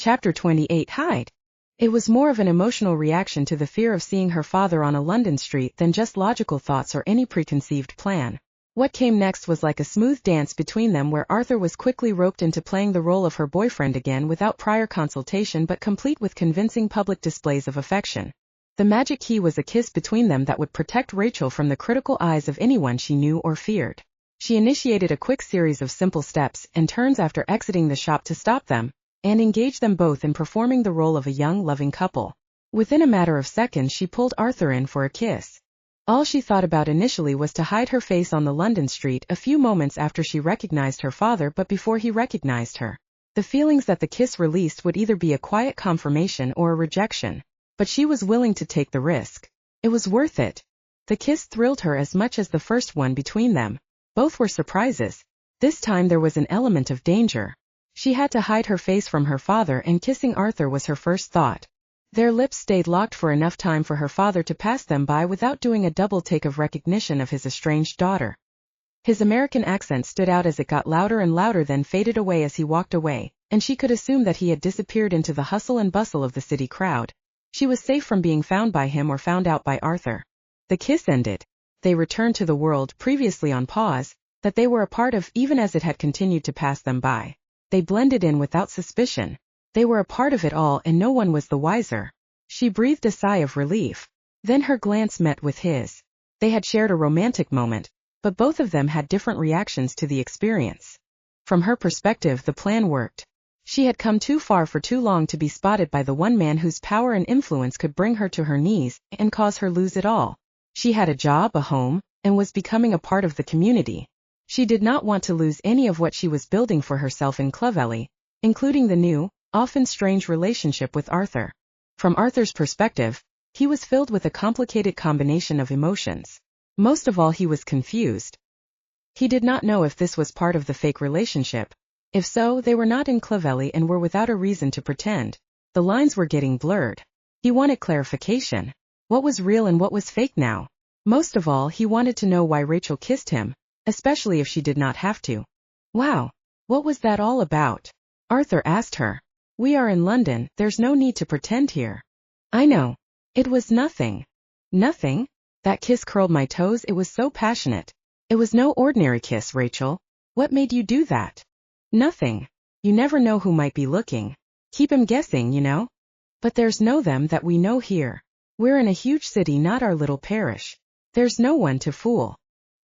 Chapter 28 Hide. It was more of an emotional reaction to the fear of seeing her father on a London street than just logical thoughts or any preconceived plan. What came next was like a smooth dance between them where Arthur was quickly roped into playing the role of her boyfriend again without prior consultation but complete with convincing public displays of affection. The magic key was a kiss between them that would protect Rachel from the critical eyes of anyone she knew or feared. She initiated a quick series of simple steps and turns after exiting the shop to stop them, and engage them both in performing the role of a young, loving couple. Within a matter of seconds she pulled Arthur in for a kiss. All she thought about initially was to hide her face on the London street a few moments after she recognized her father but before he recognized her. The feelings that the kiss released would either be a quiet confirmation or a rejection, but she was willing to take the risk. It was worth it. The kiss thrilled her as much as the first one between them. Both were surprises. This time there was an element of danger. She had to hide her face from her father, and kissing Arthur was her first thought. Their lips stayed locked for enough time for her father to pass them by without doing a double take of recognition of his estranged daughter. His American accent stood out as it got louder and louder, then faded away as he walked away, and she could assume that he had disappeared into the hustle and bustle of the city crowd. She was safe from being found by him or found out by Arthur. The kiss ended. They returned to the world previously on pause, that they were a part of even as it had continued to pass them by. They blended in without suspicion. They were a part of it all and no one was the wiser. She breathed a sigh of relief. Then her glance met with his. They had shared a romantic moment, but both of them had different reactions to the experience. From her perspective, the plan worked. She had come too far for too long to be spotted by the one man whose power and influence could bring her to her knees and cause her lose it all. She had a job, a home, and was becoming a part of the community. She did not want to lose any of what she was building for herself in Clovelly, including the new, often strange relationship with Arthur. From Arthur's perspective, he was filled with a complicated combination of emotions. Most of all, he was confused. He did not know if this was part of the fake relationship. If so, they were not in Clovelly and were without a reason to pretend. The lines were getting blurred. He wanted clarification. What was real and what was fake now? Most of all, he wanted to know why Rachel kissed him, especially if she did not have to. Wow, what was that all about? Arthur asked her. We are in London, there's no need to pretend here. I know. It was nothing. Nothing? That kiss curled my toes, it was so passionate. It was no ordinary kiss, Rachel. What made you do that? Nothing. You never know who might be looking. Keep him guessing, you know? But there's no them that we know here. We're in a huge city, not our little parish. There's no one to fool.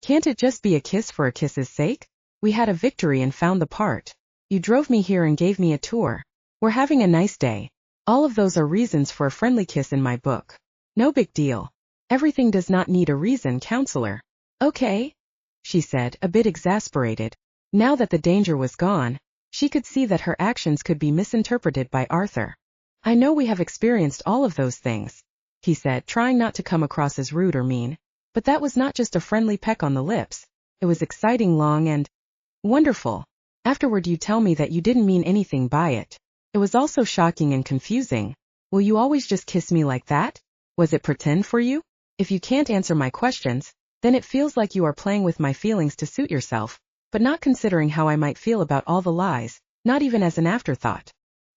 Can't it just be a kiss for a kiss's sake? We had a victory and found the part. You drove me here and gave me a tour. We're having a nice day. All of those are reasons for a friendly kiss in my book. No big deal. Everything does not need a reason, counselor. Okay, she said, a bit exasperated. Now that the danger was gone, she could see that her actions could be misinterpreted by Arthur. I know we have experienced all of those things, he said, trying not to come across as rude or mean. But that was not just a friendly peck on the lips. It was exciting, long, and wonderful. Afterward you tell me that you didn't mean anything by it. It was also shocking and confusing. Will you always just kiss me like that? Was it pretend for you? If you can't answer my questions, then it feels like you are playing with my feelings to suit yourself, but not considering how I might feel about all the lies, not even as an afterthought.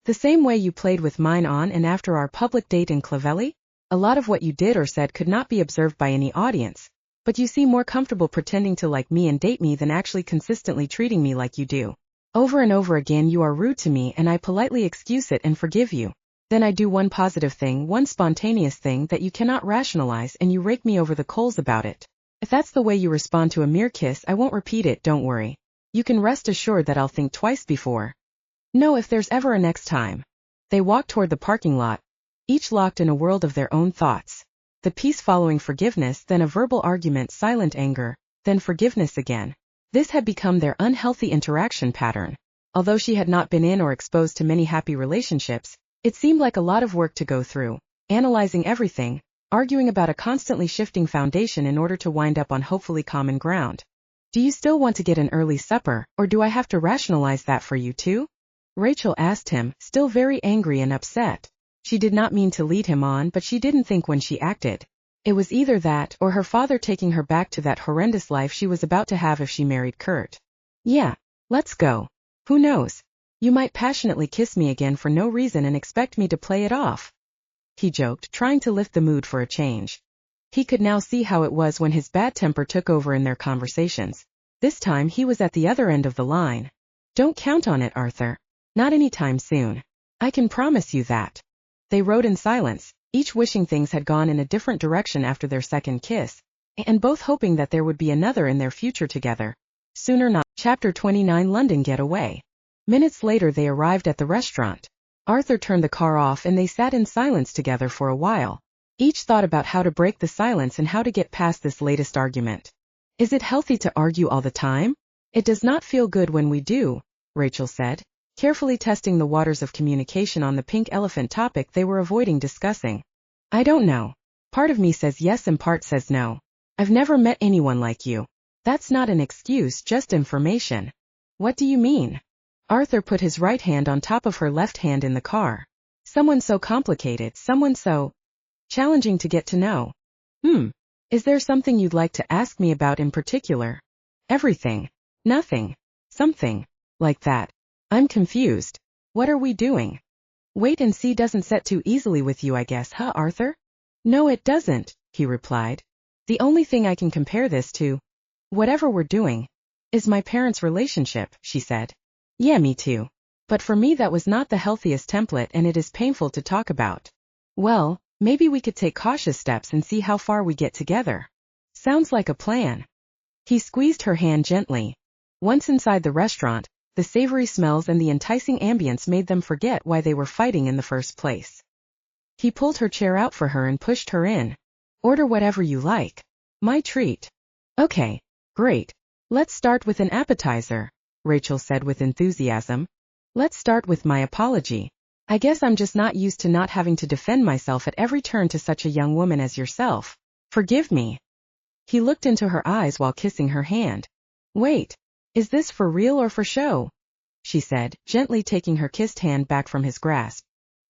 The same way you played with mine on and after our public date in Clovelly? A lot of what you did or said could not be observed by any audience, but you seem more comfortable pretending to like me and date me than actually consistently treating me like you do. Over and over again you are rude to me and I politely excuse it and forgive you. Then I do one positive thing, one spontaneous thing that you cannot rationalize, and you rake me over the coals about it. If that's the way you respond to a mere kiss, I won't repeat it, don't worry. You can rest assured that I'll think twice before. No, if there's ever a next time. They walked toward the parking lot, each locked in a world of their own thoughts. The peace following forgiveness, then a verbal argument, silent anger, then forgiveness again. This had become their unhealthy interaction pattern. Although she had not been in or exposed to many happy relationships, it seemed like a lot of work to go through, analyzing everything, arguing about a constantly shifting foundation in order to wind up on hopefully common ground. Do you still want to get an early supper, or do I have to rationalize that for you too? Rachel asked him, still very angry and upset. She did not mean to lead him on, but she didn't think when she acted. It was either that or her father taking her back to that horrendous life she was about to have if she married Kurt. Yeah, let's go. Who knows? You might passionately kiss me again for no reason and expect me to play it off. He joked, trying to lift the mood for a change. He could now see how it was when his bad temper took over in their conversations. This time he was at the other end of the line. Don't count on it, Arthur. Not anytime soon. I can promise you that. They rode in silence, each wishing things had gone in a different direction after their second kiss, and both hoping that there would be another in their future together. Soon or not. Chapter 29 London Getaway. Minutes later they arrived at the restaurant. Arthur turned the car off and they sat in silence together for a while. Each thought about how to break the silence and how to get past this latest argument. Is it healthy to argue all the time? It does not feel good when we do, Rachel said, carefully testing the waters of communication on the pink elephant topic they were avoiding discussing. I don't know. Part of me says yes and part says no. I've never met anyone like you. That's not an excuse, just information. What do you mean? Arthur put his right hand on top of her left hand in the car. Someone so complicated, someone so challenging to get to know. Is there something you'd like to ask me about in particular? Everything. Nothing. Something. Like that. I'm confused. What are we doing? Wait and see doesn't set too easily with you, I guess, huh, Arthur? No, it doesn't, he replied. The only thing I can compare this to, whatever we're doing, is my parents' relationship, she said. Yeah, me too. But for me that was not the healthiest template and it is painful to talk about. Well, maybe we could take cautious steps and see how far we get together. Sounds like a plan. He squeezed her hand gently. Once inside the restaurant, the savory smells and the enticing ambience made them forget why they were fighting in the first place. He pulled her chair out for her and pushed her in. Order whatever you like. My treat. Okay, great. Let's start with an appetizer, Rachel said with enthusiasm. Let's start with my apology. I guess I'm just not used to not having to defend myself at every turn to such a young woman as yourself. Forgive me. He looked into her eyes while kissing her hand. Wait, is this for real or for show? She said, gently taking her kissed hand back from his grasp.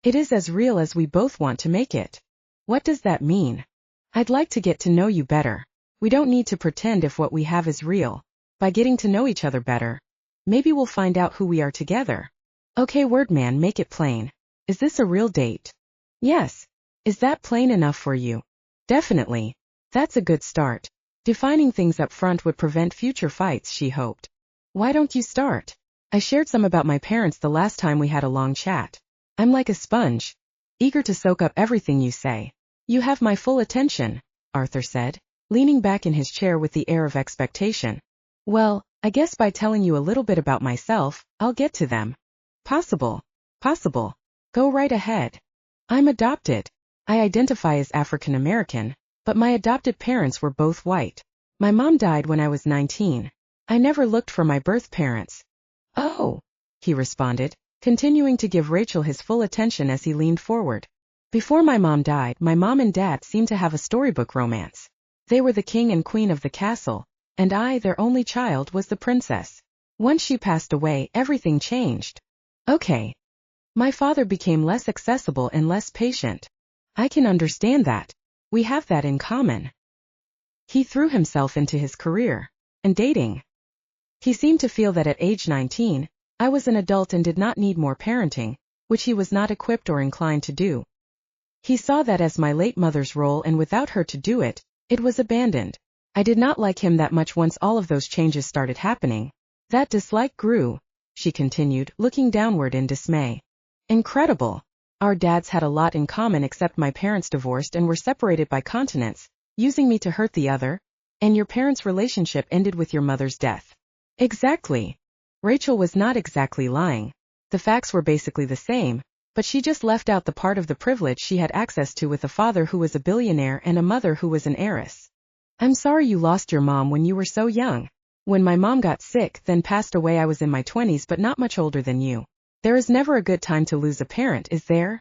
It is as real as we both want to make it. What does that mean? I'd like to get to know you better. We don't need to pretend if what we have is real. By getting to know each other better, maybe we'll find out who we are together. Okay, word man, make it plain. Is this a real date? Yes. Is that plain enough for you? Definitely. That's a good start. Defining things up front would prevent future fights, she hoped. Why don't you start? I shared some about my parents the last time we had a long chat. I'm like a sponge, eager to soak up everything you say. You have my full attention, Arthur said, leaning back in his chair with the air of expectation. Well, I guess by telling you a little bit about myself, I'll get to them. Possible. Go right ahead. I'm adopted. I identify as African American, but my adopted parents were both white. My mom died when I was 19. I never looked for my birth parents. Oh, he responded, continuing to give Rachel his full attention as he leaned forward. Before my mom died, my mom and dad seemed to have a storybook romance. They were the king and queen of the castle, and I, their only child, was the princess. Once she passed away, everything changed. Okay. My father became less accessible and less patient. I can understand that. We have that in common. He threw himself into his career and dating. He seemed to feel that at age 19, I was an adult and did not need more parenting, which he was not equipped or inclined to do. He saw that as my late mother's role, and without her to do it, it was abandoned. I did not like him that much once all of those changes started happening. That dislike grew, she continued, looking downward in dismay. Incredible. Our dads had a lot in common except my parents divorced and were separated by continents, using me to hurt the other, and your parents' relationship ended with your mother's death. Exactly. Rachel was not exactly lying. The facts were basically the same, but she just left out the part of the privilege she had access to with a father who was a billionaire and a mother who was an heiress. I'm sorry you lost your mom when you were so young. When my mom got sick, then passed away, I was in my 20s but not much older than you. There is never a good time to lose a parent, is there?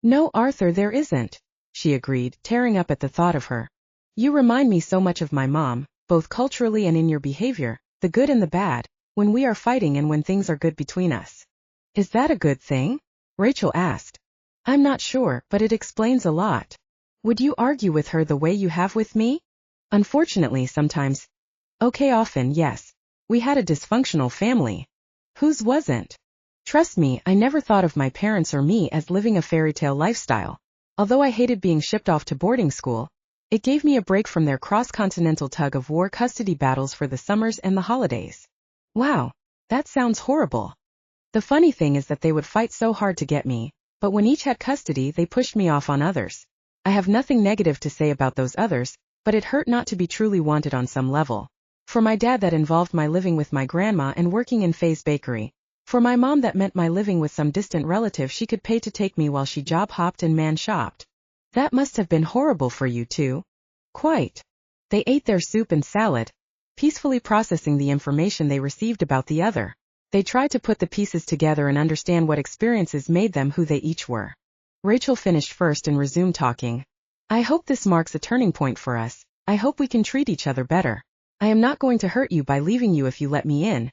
No, Arthur, there isn't, she agreed, tearing up at the thought of her. You remind me so much of my mom, both culturally and in your behavior, the good and the bad, when we are fighting and when things are good between us. Is that a good thing? Rachel asked. I'm not sure, but it explains a lot. Would you argue with her the way you have with me? Unfortunately, sometimes. Okay, often, yes. We had a dysfunctional family. Whose wasn't? Trust me, I never thought of my parents or me as living a fairy tale lifestyle. Although I hated being shipped off to boarding school, it gave me a break from their cross-continental tug-of-war custody battles for the summers and the holidays. Wow, that sounds horrible. The funny thing is that they would fight so hard to get me, but when each had custody they pushed me off on others. I have nothing negative to say about those others, but it hurt not to be truly wanted on some level. For my dad that involved my living with my grandma and working in Faye's bakery. For my mom that meant my living with some distant relative she could pay to take me while she job hopped and man shopped. That must have been horrible for you too. Quite. They ate their soup and salad, peacefully processing the information they received about the other. They tried to put the pieces together and understand what experiences made them who they each were. Rachel finished first and resumed talking. I hope this marks a turning point for us. I hope we can treat each other better. I am not going to hurt you by leaving you if you let me in.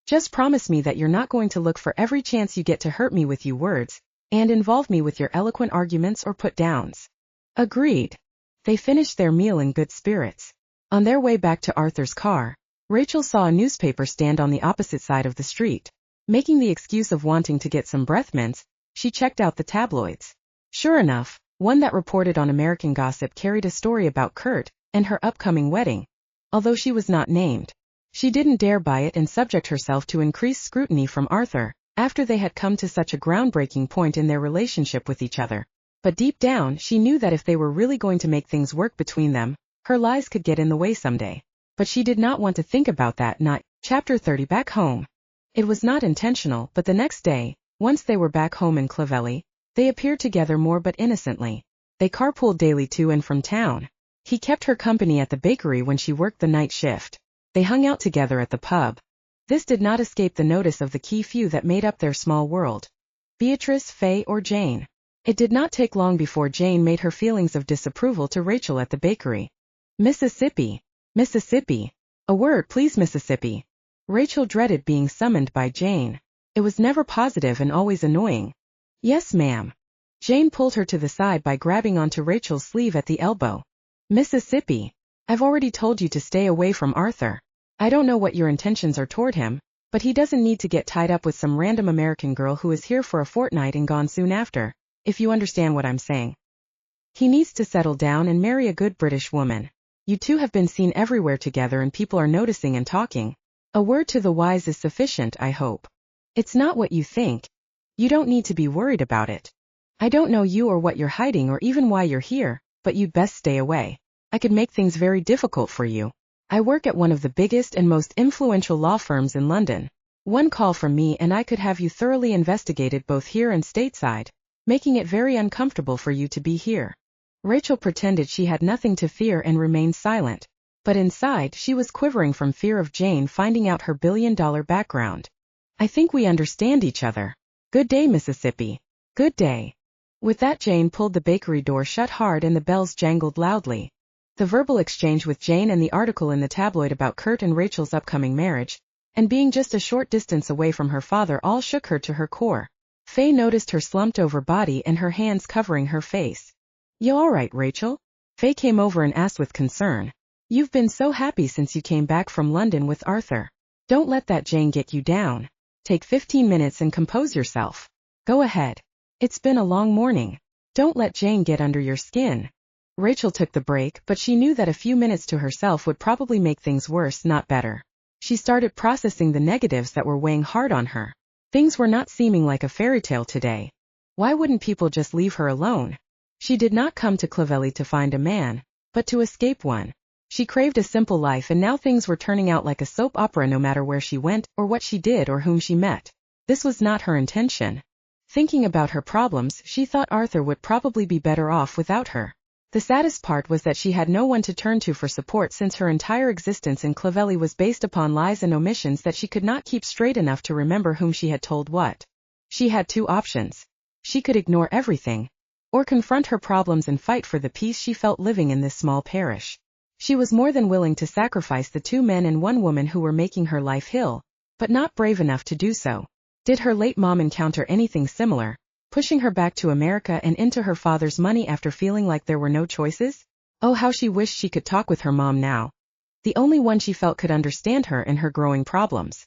Just promise me that you're not going to look for every chance you get to hurt me with your words, and involve me with your eloquent arguments or put-downs. Agreed. They finished their meal in good spirits. On their way back to Arthur's car, Rachel saw a newspaper stand on the opposite side of the street. Making the excuse of wanting to get some breath mints, she checked out the tabloids. Sure enough, one that reported on American Gossip carried a story about Kurt and her upcoming wedding. Although she was not named, she didn't dare buy it and subject herself to increased scrutiny from Arthur, after they had come to such a groundbreaking point in their relationship with each other. But deep down she knew that if they were really going to make things work between them, her lies could get in the way someday. But she did not want to think about that night. Chapter 30. Back home. It was not intentional, but the next day, once they were back home in Clovelly, they appeared together more but innocently. They carpooled daily to and from town. He kept her company at the bakery when she worked the night shift. They hung out together at the pub. This did not escape the notice of the key few that made up their small world. Beatrice, Faye, or Jane. It did not take long before Jane made her feelings of disapproval to Rachel at the bakery. Mississippi. Mississippi. A word, please, Mississippi. Rachel dreaded being summoned by Jane. It was never positive and always annoying. Yes, ma'am. Jane pulled her to the side by grabbing onto Rachel's sleeve at the elbow. Mississippi. I've already told you to stay away from Arthur. I don't know what your intentions are toward him, but he doesn't need to get tied up with some random American girl who is here for a fortnight and gone soon after, if you understand what I'm saying. He needs to settle down and marry a good British woman. You two have been seen everywhere together and people are noticing and talking. A word to the wise is sufficient, I hope. It's not what you think. You don't need to be worried about it. I don't know you or what you're hiding or even why you're here, but you'd best stay away. I could make things very difficult for you. I work at one of the biggest and most influential law firms in London. One call from me and I could have you thoroughly investigated both here and stateside, making it very uncomfortable for you to be here. Rachel pretended she had nothing to fear and remained silent, but inside she was quivering from fear of Jane finding out her billion-dollar background. I think we understand each other. Good day, Mississippi. Good day. With that, Jane pulled the bakery door shut hard and the bells jangled loudly. The verbal exchange with Jane and the article in the tabloid about Kurt and Rachel's upcoming marriage, and being just a short distance away from her father all shook her to her core. Faye noticed her slumped-over body and her hands covering her face. You all right, Rachel? Faye came over and asked with concern. You've been so happy since you came back from London with Arthur. Don't let that Jane get you down. Take 15 minutes and compose yourself. Go ahead. It's been a long morning. Don't let Jane get under your skin. Rachel took the break, but she knew that a few minutes to herself would probably make things worse, not better. She started processing the negatives that were weighing hard on her. Things were not seeming like a fairy tale today. Why wouldn't people just leave her alone? She did not come to Clovelly to find a man, but to escape one. She craved a simple life and now things were turning out like a soap opera no matter where she went, or what she did or whom she met. This was not her intention. Thinking about her problems, she thought Arthur would probably be better off without her. The saddest part was that she had no one to turn to for support since her entire existence in Clovelly was based upon lies and omissions that she could not keep straight enough to remember whom she had told what. She had two options. She could ignore everything, or confront her problems and fight for the peace she felt living in this small parish. She was more than willing to sacrifice the 2 men and 1 woman who were making her life hell, but not brave enough to do so. Did her late mom encounter anything similar, pushing her back to America and into her father's money after feeling like there were no choices? Oh, how she wished she could talk with her mom now. The only one she felt could understand her and her growing problems.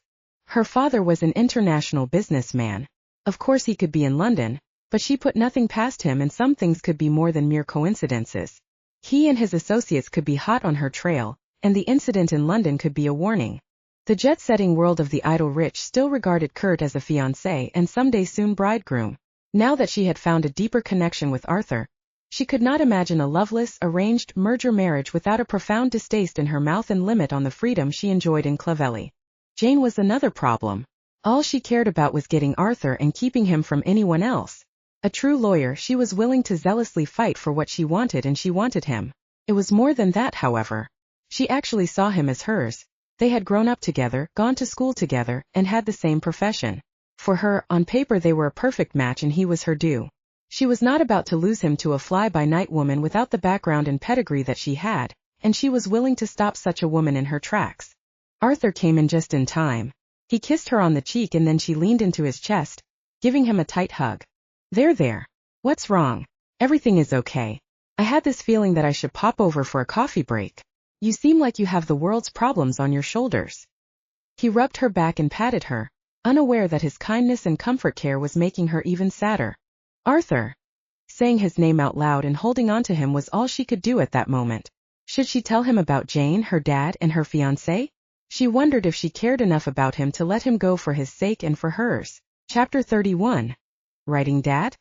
Her father was an international businessman. Of course he could be in London, but she put nothing past him, and some things could be more than mere coincidences. He and his associates could be hot on her trail, and the incident in London could be a warning. The jet-setting world of the idle rich still regarded Kurt as a fiancé and someday soon bridegroom. Now that she had found a deeper connection with Arthur, she could not imagine a loveless, arranged merger marriage without a profound distaste in her mouth and limit on the freedom she enjoyed in Clovelly. Jane was another problem. All she cared about was getting Arthur and keeping him from anyone else. A true lawyer, she was willing to zealously fight for what she wanted, and she wanted him. It was more than that, however. She actually saw him as hers. They had grown up together, gone to school together, and had the same profession. For her, on paper they were a perfect match, and he was her due. She was not about to lose him to a fly-by-night woman without the background and pedigree that she had, and she was willing to stop such a woman in her tracks. Arthur came in just in time. He kissed her on the cheek, and then she leaned into his chest, giving him a tight hug. There. What's wrong? Everything is okay. I had this feeling that I should pop over for a coffee break. You seem like you have the world's problems on your shoulders. He rubbed her back and patted her, unaware that his kindness and comfort care was making her even sadder. Arthur. Saying his name out loud and holding on to him was all she could do at that moment. Should she tell him about Jane, her dad, and her fiancé? She wondered if she cared enough about him to let him go for his sake and for hers. Chapter 31. Writing Dad?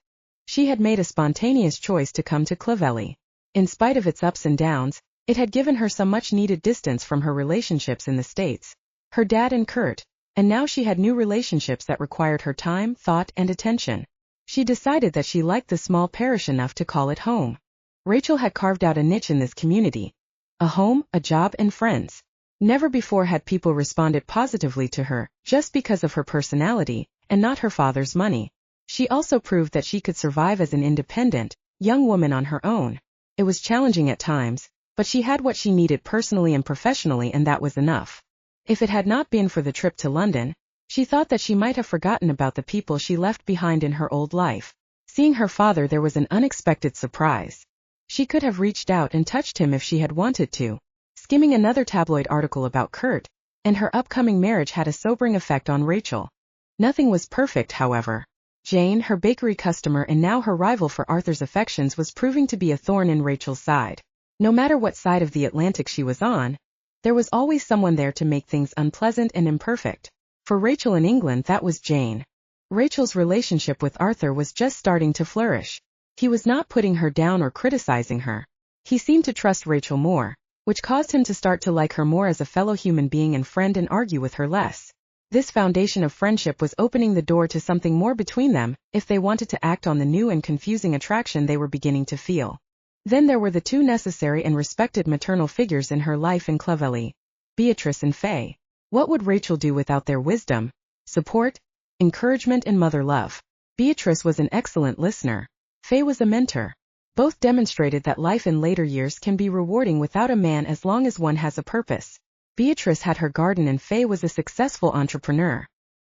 She had made a spontaneous choice to come to Clovelly. In spite of its ups and downs, it had given her some much-needed distance from her relationships in the States. Her dad and Kurt, and now she had new relationships that required her time, thought, and attention. She decided that she liked the small parish enough to call it home. Rachel had carved out a niche in this community. A home, a job, and friends. Never before had people responded positively to her, just because of her personality, and not her father's money. She also proved that she could survive as an independent, young woman on her own. It was challenging at times, but she had what she needed personally and professionally, and that was enough. If it had not been for the trip to London, she thought that she might have forgotten about the people she left behind in her old life. Seeing her father, there was an unexpected surprise. She could have reached out and touched him if she had wanted to. Skimming another tabloid article about Kurt and her upcoming marriage had a sobering effect on Rachel. Nothing was perfect, however. Jane, her bakery customer and now her rival for Arthur's affections, was proving to be a thorn in Rachel's side. No matter what side of the Atlantic she was on, there was always someone there to make things unpleasant and imperfect. For Rachel in England, that was Jane. Rachel's relationship with Arthur was just starting to flourish. He was not putting her down or criticizing her. He seemed to trust Rachel more, which caused him to start to like her more as a fellow human being and friend and argue with her less. This foundation of friendship was opening the door to something more between them, if they wanted to act on the new and confusing attraction they were beginning to feel. Then there were the two necessary and respected maternal figures in her life in Clovelly, Beatrice and Faye. What would Rachel do without their wisdom, support, encouragement, and mother love? Beatrice was an excellent listener. Faye was a mentor. Both demonstrated that life in later years can be rewarding without a man as long as one has a purpose. Beatrice had her garden and Faye was a successful entrepreneur.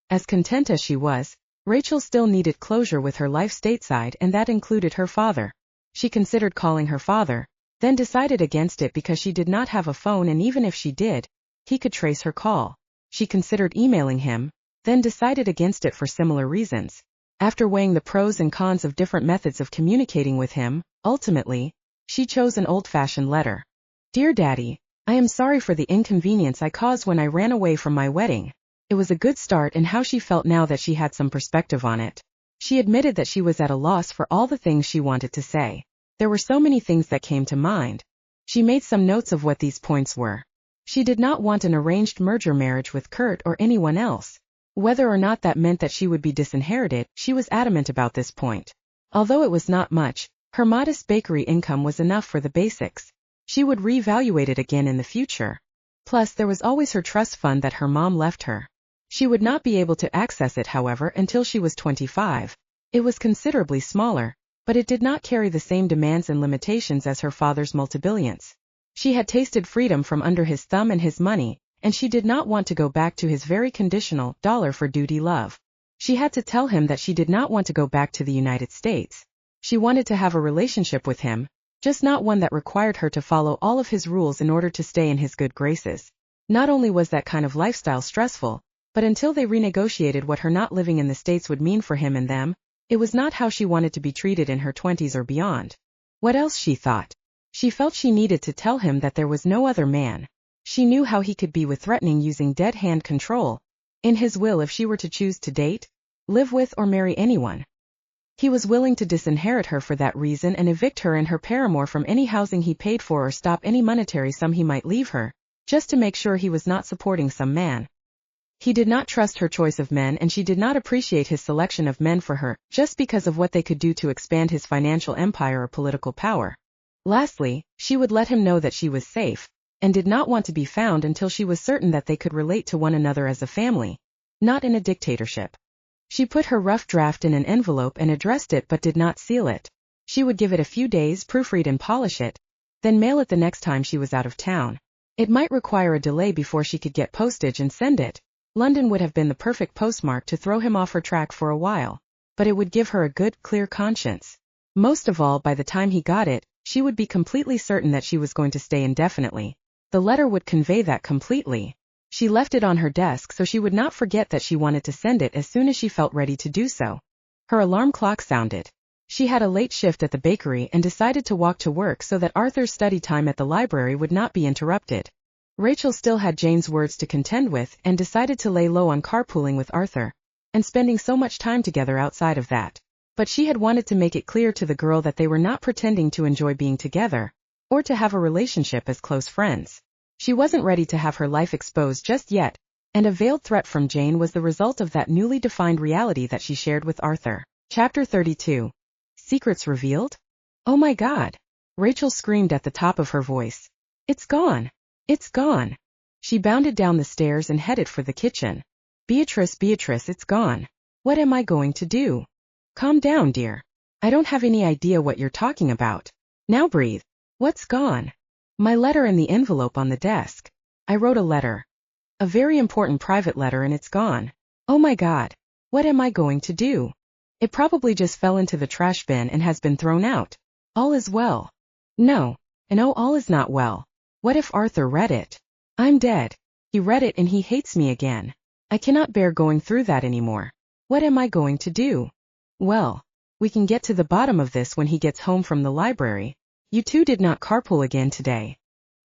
As content as she was, Rachel still needed closure with her life stateside, and that included her father. She considered calling her father, then decided against it because she did not have a phone, and even if she did, he could trace her call. She considered emailing him, then decided against it for similar reasons. After weighing the pros and cons of different methods of communicating with him, ultimately, she chose an old-fashioned letter. Dear Daddy, I am sorry for the inconvenience I caused when I ran away from my wedding. It was a good start, and how she felt now that she had some perspective on it. She admitted that she was at a loss for all the things she wanted to say. There were so many things that came to mind. She made some notes of what these points were. She did not want an arranged merger marriage with Kurt or anyone else. Whether or not that meant that she would be disinherited, she was adamant about this point. Although it was not much, her modest bakery income was enough for the basics. She would reevaluate it again in the future. Plus, there was always her trust fund that her mom left her. She would not be able to access it, however, until she was 25. It was considerably smaller, but it did not carry the same demands and limitations as her father's multibillions. She had tasted freedom from under his thumb and his money, and she did not want to go back to his very conditional dollar-for-duty love. She had to tell him that she did not want to go back to the United States. She wanted to have a relationship with him, just not one that required her to follow all of his rules in order to stay in his good graces. Not only was that kind of lifestyle stressful, But until they renegotiated what her not living in the States would mean for him and them, it was not how she wanted to be treated in her 20s or beyond. What else, she thought? She felt she needed to tell him that there was no other man. She knew how he could be with threatening, using dead hand control in his will if she were to choose to date, live with, or marry anyone. He was willing to disinherit her for that reason and evict her and her paramour from any housing he paid for or stop any monetary sum he might leave her, just to make sure he was not supporting some man. He did not trust her choice of men, and she did not appreciate his selection of men for her, just because of what they could do to expand his financial empire or political power. Lastly, she would let him know that she was safe, and did not want to be found until she was certain that they could relate to one another as a family, not in a dictatorship. She put her rough draft in an envelope and addressed it, but did not seal it. She would give it a few days, proofread and polish it, then mail it the next time she was out of town. It might require a delay before she could get postage and send it. London would have been the perfect postmark to throw him off her track for a while, but it would give her a good, clear conscience. Most of all, by the time he got it, she would be completely certain that she was going to stay indefinitely. The letter would convey that completely. She left it on her desk so she would not forget that she wanted to send it as soon as she felt ready to do so. Her alarm clock sounded. She had a late shift at the bakery and decided to walk to work so that Arthur's study time at the library would not be interrupted. Rachel still had Jane's words to contend with and decided to lay low on carpooling with Arthur, and spending so much time together outside of that. But she had wanted to make it clear to the girl that they were not pretending to enjoy being together, or to have a relationship as close friends. She wasn't ready to have her life exposed just yet, and a veiled threat from Jane was the result of that newly defined reality that she shared with Arthur. Chapter 32. Secrets revealed? Oh my God! Rachel screamed at the top of her voice. It's gone! It's gone! She bounded down the stairs and headed for the kitchen. Beatrice, it's gone. What am I going to do? Calm down, dear. I don't have any idea what you're talking about. Now breathe. What's gone? My letter in the envelope on the desk. I wrote a letter. A very important private letter, and it's gone. Oh my God. What am I going to do? It probably just fell into the trash bin and has been thrown out. All is well. No. No, all is not well. What if Arthur read it? I'm dead. He read it and he hates me again. I cannot bear going through that anymore. What am I going to do? Well, we can get to the bottom of this when he gets home from the library. You two did not carpool again today.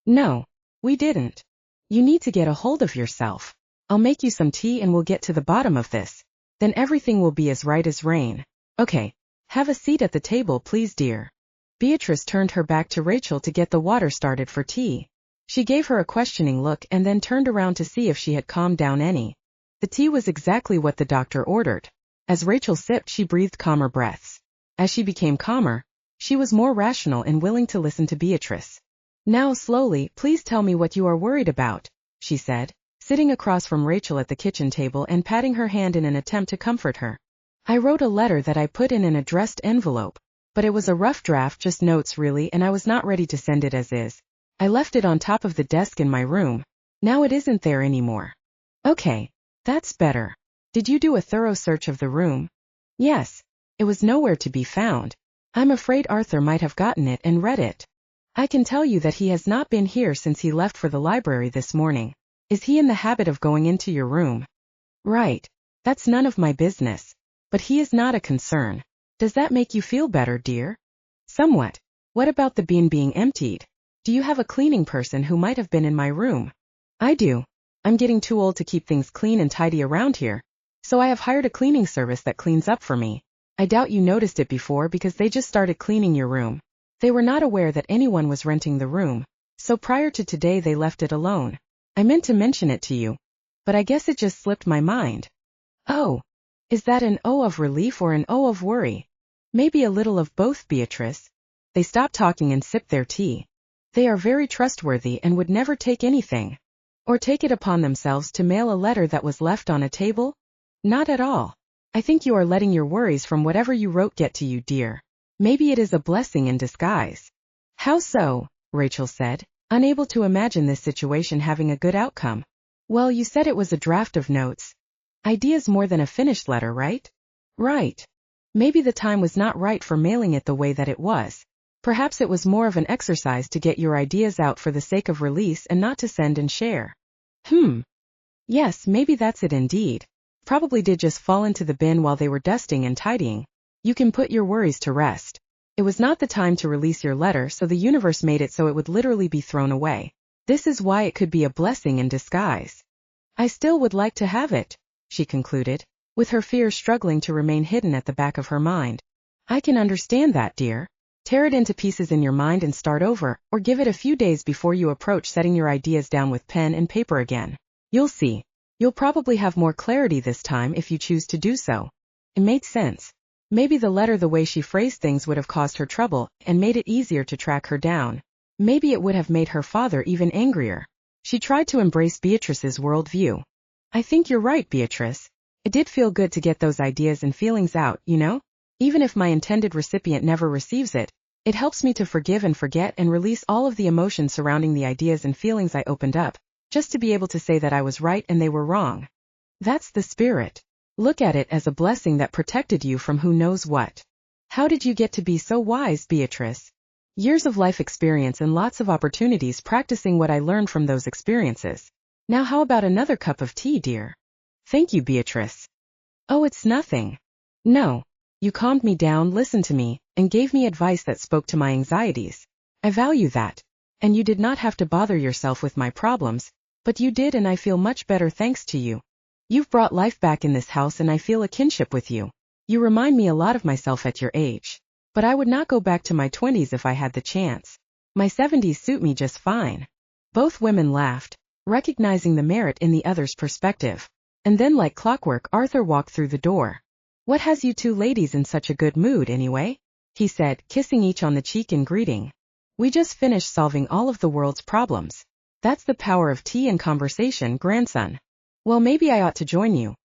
No, we didn't. You need to get a hold of yourself. I'll make you some tea and we'll get to the bottom of this. Then everything will be as right as rain. Okay, have a seat at the table, please, dear. Beatrice turned her back to Rachel to get the water started for tea. She gave her a questioning look and then turned around to see if she had calmed down any. The tea was exactly what the doctor ordered. As Rachel sipped, she breathed calmer breaths. As she became calmer, she was more rational and willing to listen to Beatrice. Now slowly, please tell me what you are worried about, she said, sitting across from Rachel at the kitchen table and patting her hand in an attempt to comfort her. I wrote a letter that I put in an addressed envelope, but it was a rough draft, just notes really, and I was not ready to send it as is. I left it on top of the desk in my room. Now it isn't there anymore. Okay, that's better. Did you do a thorough search of the room? Yes. It was nowhere to be found. I'm afraid Arthur might have gotten it and read it. I can tell you that he has not been here since he left for the library this morning. Is he in the habit of going into your room? Right. That's none of my business. But he is not a concern. Does that make you feel better, dear? Somewhat. What about the bin being emptied? Do you have a cleaning person who might have been in my room? I do. I'm getting too old to keep things clean and tidy around here, so I have hired a cleaning service that cleans up for me. I doubt you noticed it before because they just started cleaning your room. They were not aware that anyone was renting the room, so prior to today they left it alone. I meant to mention it to you, but I guess it just slipped my mind. Oh. Is that an O of relief or an O of worry? Maybe a little of both, Beatrice. They stopped talking and sipped their tea. They are very trustworthy and would never take anything, or take it upon themselves to mail a letter that was left on a table? Not at all. I think you are letting your worries from whatever you wrote get to you, dear. Maybe it is a blessing in disguise. How so? Rachel said, unable to imagine this situation having a good outcome. Well, you said it was a draft of notes. Ideas more than a finished letter, right? Right. Maybe the time was not right for mailing it the way that it was. Perhaps it was more of an exercise to get your ideas out for the sake of release and not to send and share. Yes, maybe that's it indeed. Probably did just fall into the bin while they were dusting and tidying. You can put your worries to rest. It was not the time to release your letter, so the universe made it so it would literally be thrown away. This is why it could be a blessing in disguise. I still would like to have it, she concluded, with her fears struggling to remain hidden at the back of her mind. I can understand that, dear. Tear it into pieces in your mind and start over, or give it a few days before you approach setting your ideas down with pen and paper again. You'll see. You'll probably have more clarity this time if you choose to do so. It made sense. Maybe the letter, the way she phrased things, would have caused her trouble and made it easier to track her down. Maybe it would have made her father even angrier. She tried to embrace Beatrice's worldview. I think you're right, Beatrice. It did feel good to get those ideas and feelings out, you know? Even if my intended recipient never receives it, it helps me to forgive and forget and release all of the emotions surrounding the ideas and feelings I opened up, just to be able to say that I was right and they were wrong. That's the spirit. Look at it as a blessing that protected you from who knows what. How did you get to be so wise, Beatrice? Years of life experience and lots of opportunities practicing what I learned from those experiences. Now how about another cup of tea, dear? Thank you, Beatrice. Oh, it's nothing. No. You calmed me down, listened to me, and gave me advice that spoke to my anxieties. I value that. And you did not have to bother yourself with my problems, but you did, and I feel much better thanks to you. You've brought life back in this house and I feel a kinship with you. You remind me a lot of myself at your age. But I would not go back to my 20s if I had the chance. My 70s suit me just fine. Both women laughed, recognizing the merit in the other's perspective. And then, like clockwork, Arthur walked through the door. What has you two ladies in such a good mood, anyway? He said, kissing each on the cheek in greeting. We just finished solving all of the world's problems. That's the power of tea and conversation, grandson. Well, maybe I ought to join you.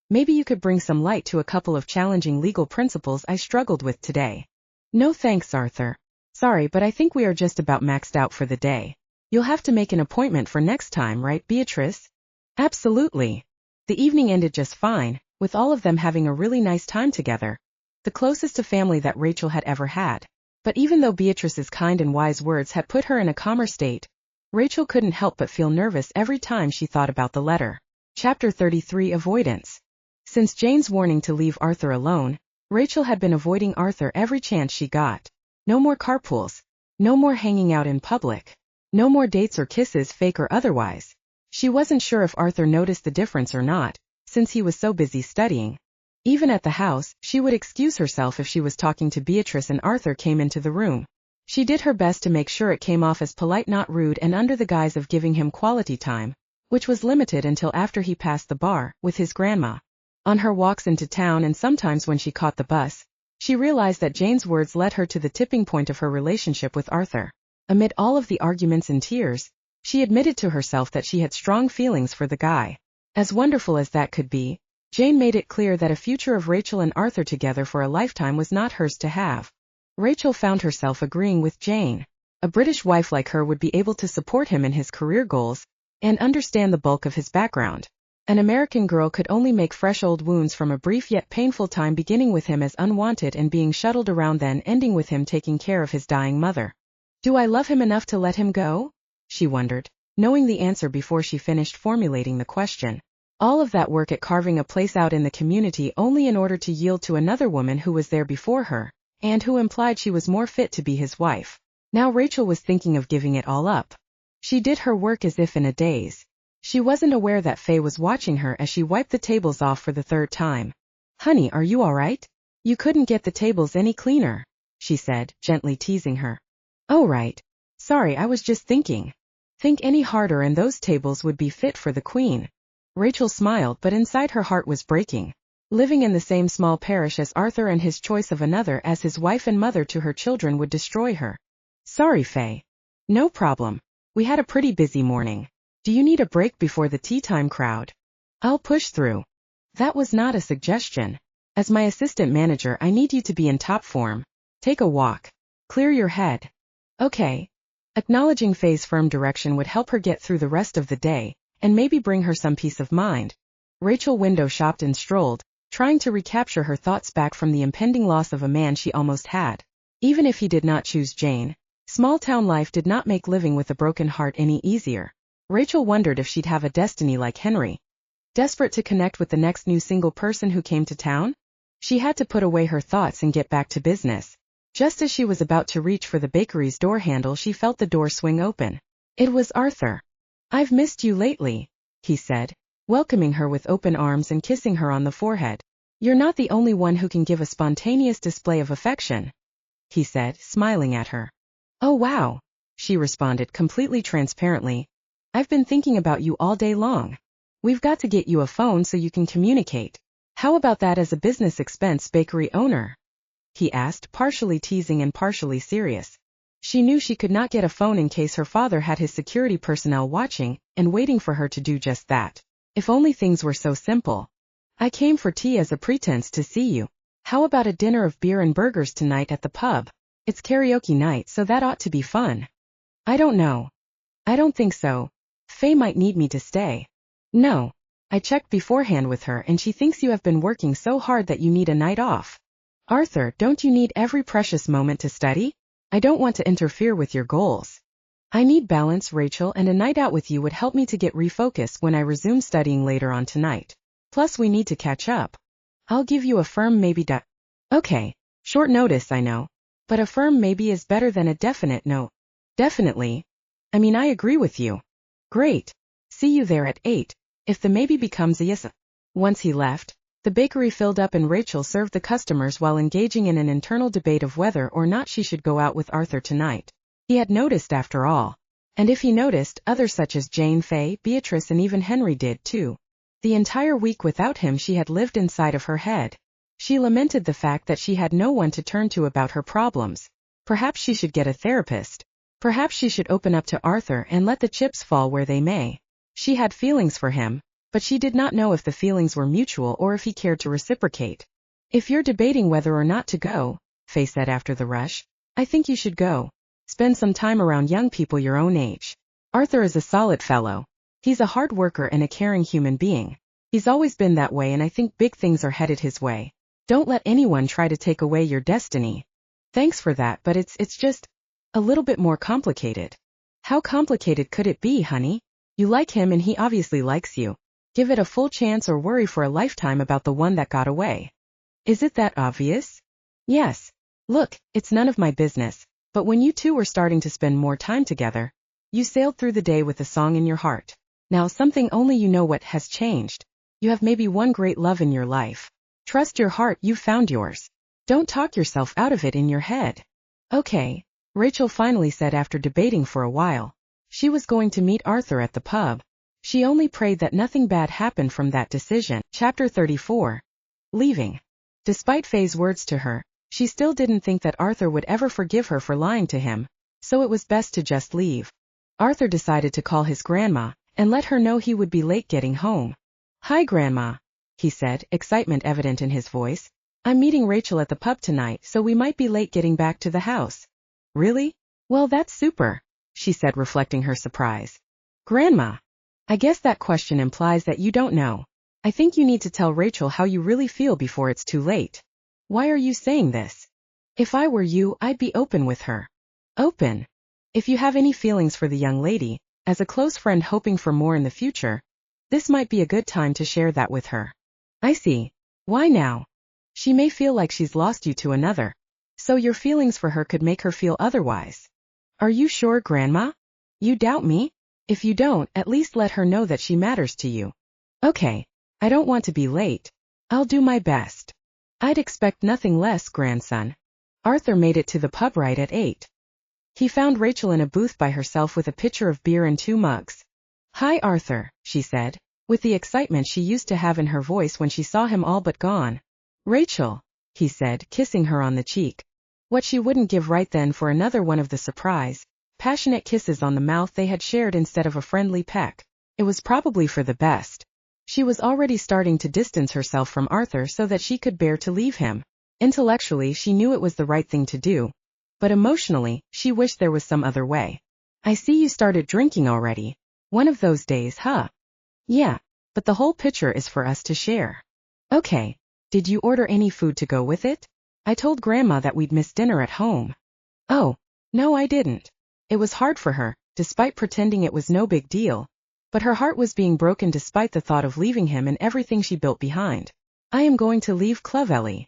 Maybe you could bring some light to a couple of challenging legal principles I struggled with today. No thanks, Arthur. Sorry, but I think we are just about maxed out for the day. You'll have to make an appointment for next time, right, Beatrice? Absolutely. The evening ended just fine, with all of them having a really nice time together. The closest to family that Rachel had ever had. But even though Beatrice's kind and wise words had put her in a calmer state, Rachel couldn't help but feel nervous every time she thought about the letter. Chapter 33: Avoidance. Since Jane's warning to leave Arthur alone, Rachel had been avoiding Arthur every chance she got. No more carpools. No more hanging out in public. No more dates or kisses, fake or otherwise. She wasn't sure if Arthur noticed the difference or not, since he was so busy studying. Even at the house, she would excuse herself if she was talking to Beatrice and Arthur came into the room. She did her best to make sure it came off as polite, not rude, and under the guise of giving him quality time, which was limited until after he passed the bar with his grandma. On her walks into town and sometimes when she caught the bus, she realized that Jane's words led her to the tipping point of her relationship with Arthur. Amid all of the arguments and tears, she admitted to herself that she had strong feelings for the guy. As wonderful as that could be, Jane made it clear that a future of Rachel and Arthur together for a lifetime was not hers to have. Rachel found herself agreeing with Jane. A British wife like her would be able to support him in his career goals and understand the bulk of his background. An American girl could only make fresh old wounds from a brief yet painful time, beginning with him as unwanted and being shuttled around, then ending with him taking care of his dying mother. Do I love him enough to let him go? She wondered, knowing the answer before she finished formulating the question. All of that work at carving a place out in the community only in order to yield to another woman who was there before her, and who implied she was more fit to be his wife. Now Rachel was thinking of giving it all up. She did her work as if in a daze. She wasn't aware that Faye was watching her as she wiped the tables off for the third time. Honey, are you all right? You couldn't get the tables any cleaner, she said, gently teasing her. Oh right. Sorry, I was just thinking. Think any harder and those tables would be fit for the queen. Rachel smiled, but inside her heart was breaking. Living in the same small parish as Arthur and his choice of another as his wife and mother to her children would destroy her. Sorry, Faye. No problem. We had a pretty busy morning. Do you need a break before the tea time crowd? I'll push through. That was not a suggestion. As my assistant manager, I need you to be in top form. Take a walk. Clear your head. Okay. Acknowledging Faye's firm direction would help her get through the rest of the day, and maybe bring her some peace of mind. Rachel window shopped and strolled, trying to recapture her thoughts back from the impending loss of a man she almost had. Even if he did not choose Jane, small-town life did not make living with a broken heart any easier. Rachel wondered if she'd have a destiny like Henry, Desperate to connect with the next new single person who came to town? She had to put away her thoughts and get back to business. Just as she was about to reach for the bakery's door handle, she felt the door swing open. It was Arthur. "I've missed you lately," he said, welcoming her with open arms and kissing her on the forehead. "You're not the only one who can give a spontaneous display of affection," he said, smiling at her. "Oh wow," she responded completely transparently. "I've been thinking about you all day long. We've got to get you a phone so you can communicate. How about that as a business expense, bakery owner?" he asked, partially teasing and partially serious. She knew she could not get a phone in case her father had his security personnel watching and waiting for her to do just that. If only things were so simple. "I came for tea as a pretense to see you. How about a dinner of beer and burgers tonight at the pub? It's karaoke night, so that ought to be fun." "I don't know. I don't think so. Faye might need me to stay." "No. I checked beforehand with her and she thinks you have been working so hard that you need a night off." "Arthur, don't you need every precious moment to study? I don't want to interfere with your goals." "I need balance, Rachel, and a night out with you would help me to get refocused when I resume studying later on tonight. Plus we need to catch up. I'll give you a firm maybe. Okay, short notice, I know. But a firm maybe is better than a definite no." "Definitely. I mean, I agree with you." "Great. See you there at 8. If the maybe becomes a yes." Once he left, the bakery filled up and Rachel served the customers while engaging in an internal debate of whether or not she should go out with Arthur tonight. He had noticed after all. And if he noticed, others such as Jane, Faye, Beatrice and even Henry did too. The entire week without him she had lived inside of her head. She lamented the fact that she had no one to turn to about her problems. Perhaps she should get a therapist. Perhaps she should open up to Arthur and let the chips fall where they may. She had feelings for him, but she did not know if the feelings were mutual or if he cared to reciprocate. "If you're debating whether or not to go," Faye said after the rush, "I think you should go. Spend some time around young people your own age. Arthur is a solid fellow. He's a hard worker and a caring human being. He's always been that way and I think big things are headed his way. Don't let anyone try to take away your destiny." "Thanks for that, but it's just a little bit more complicated." "How complicated could it be, honey? You like him and he obviously likes you. Give it a full chance or worry for a lifetime about the one that got away." "Is it that obvious?" "Yes. Look, it's none of my business, but when you two were starting to spend more time together, you sailed through the day with a song in your heart. Now something only you know what has changed. You have maybe one great love in your life. Trust your heart, you've found yours. Don't talk yourself out of it in your head." "Okay," Rachel finally said after debating for a while. She was going to meet Arthur at the pub. She only prayed that nothing bad happened from that decision. Chapter 34. Leaving. Despite Faye's words to her, she still didn't think that Arthur would ever forgive her for lying to him, so it was best to just leave. Arthur decided to call his grandma and let her know he would be late getting home. "Hi, Grandma," he said, excitement evident in his voice. "I'm meeting Rachel at the pub tonight, so we might be late getting back to the house." "Really? Well, that's super," she said, reflecting her surprise. "Grandma, I guess that question implies that you don't know. I think you need to tell Rachel how you really feel before it's too late." "Why are you saying this?" "If I were you, I'd be open with her." "Open? If you have any feelings for the young lady, as a close friend hoping for more in the future, this might be a good time to share that with her." "I see. Why now?" "She may feel like she's lost you to another. So your feelings for her could make her feel otherwise." "Are you sure, Grandma? You doubt me? If you don't, at least let her know that she matters to you." "Okay. I don't want to be late. I'll do my best." "I'd expect nothing less, grandson." Arthur made it to the pub right at 8. He found Rachel in a booth by herself with a pitcher of beer and 2 mugs. "Hi, Arthur," she said, with the excitement she used to have in her voice when she saw him all but gone. "Rachel," he said, kissing her on the cheek. What she wouldn't give right then for another one of the surprise, passionate kisses on the mouth they had shared instead of a friendly peck. It was probably for the best. She was already starting to distance herself from Arthur so that she could bear to leave him. Intellectually, she knew it was the right thing to do. But emotionally, she wished there was some other way. "I see you started drinking already. One of those days, huh?" "Yeah, but the whole pitcher is for us to share." "Okay. Did you order any food to go with it? I told Grandma that we'd miss dinner at home." "Oh, no, I didn't." It was hard for her, despite pretending it was no big deal. but her heart was being broken despite the thought of leaving him and everything she built behind. I am going to leave Clovelly.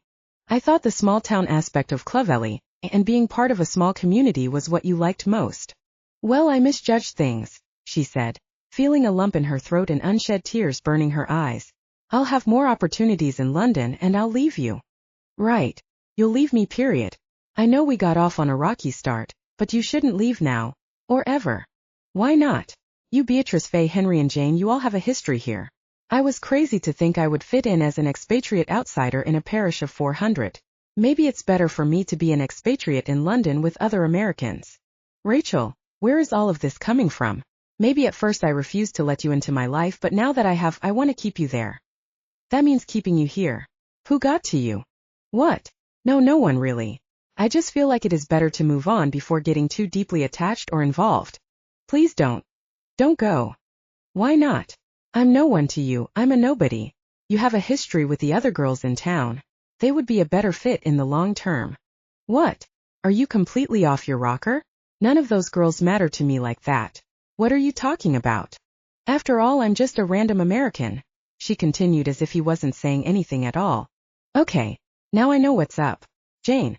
I thought the small town aspect of Clovelly, and being part of a small community was what you liked most. Well, I misjudged things, she said, feeling a lump in her throat and unshed tears burning her eyes. I'll have more opportunities in London and I'll leave you. Right. You'll leave me, period. I know we got off on a rocky start, but you shouldn't leave now. Or ever. Why not? You, Beatrice, Faye, Henry and Jane, you all have a history here. I was crazy to think I would fit in as an expatriate outsider in a parish of 400. Maybe it's better for me to be an expatriate in London with other Americans. Rachel, where is all of this coming from? Maybe at first I refused to let you into my life, but now that I have, I want to keep you there. That means keeping you here. Who got to you? What? No, no one really. I just feel like it is better to move on before getting too deeply attached or involved. Please don't. Don't go. Why not? I'm no one to you, I'm a nobody. You have a history with the other girls in town. They would be a better fit in the long term. What? Are you completely off your rocker? None of those girls matter to me like that. What are you talking about? After all, I'm just a random American, she continued as if he wasn't saying anything at all. Okay, now I know what's up. Jane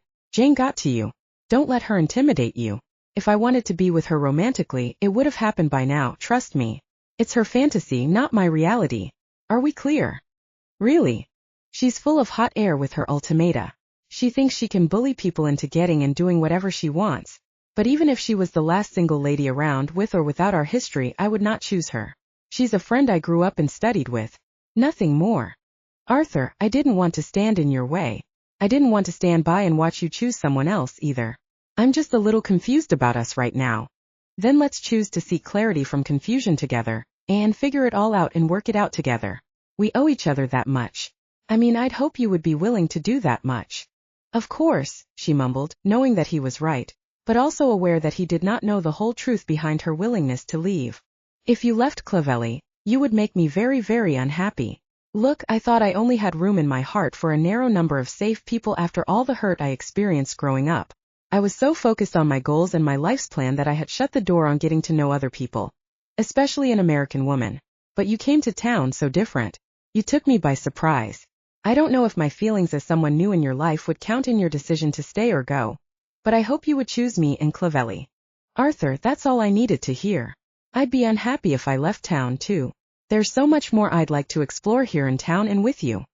got to you. Don't let her intimidate you. If I wanted to be with her romantically, it would have happened by now, trust me. It's her fantasy, not my reality. Are we clear? Really? She's full of hot air with her ultimata. She thinks she can bully people into getting and doing whatever she wants. But even if she was the last single lady around, with or without our history, I would not choose her. She's a friend I grew up and studied with. Nothing more. Arthur, I didn't want to stand in your way. I didn't want to stand by and watch you choose someone else either. I'm just a little confused about us right now. Then let's choose to seek clarity from confusion together, and figure it all out and work it out together. We owe each other that much. I mean, I'd hope you would be willing to do that much. Of course, she mumbled, knowing that he was right, but also aware that he did not know the whole truth behind her willingness to leave. If you left Clovelly, you would make me very, very unhappy. Look, I thought I only had room in my heart for a narrow number of safe people after all the hurt I experienced growing up. I was so focused on my goals and my life's plan that I had shut the door on getting to know other people. Especially an American woman. But you came to town so different. You took me by surprise. I don't know if my feelings as someone new in your life would count in your decision to stay or go. But I hope you would choose me in Clovelly. Arthur, that's all I needed to hear. I'd be unhappy if I left town too. There's so much more I'd like to explore here in town and with you.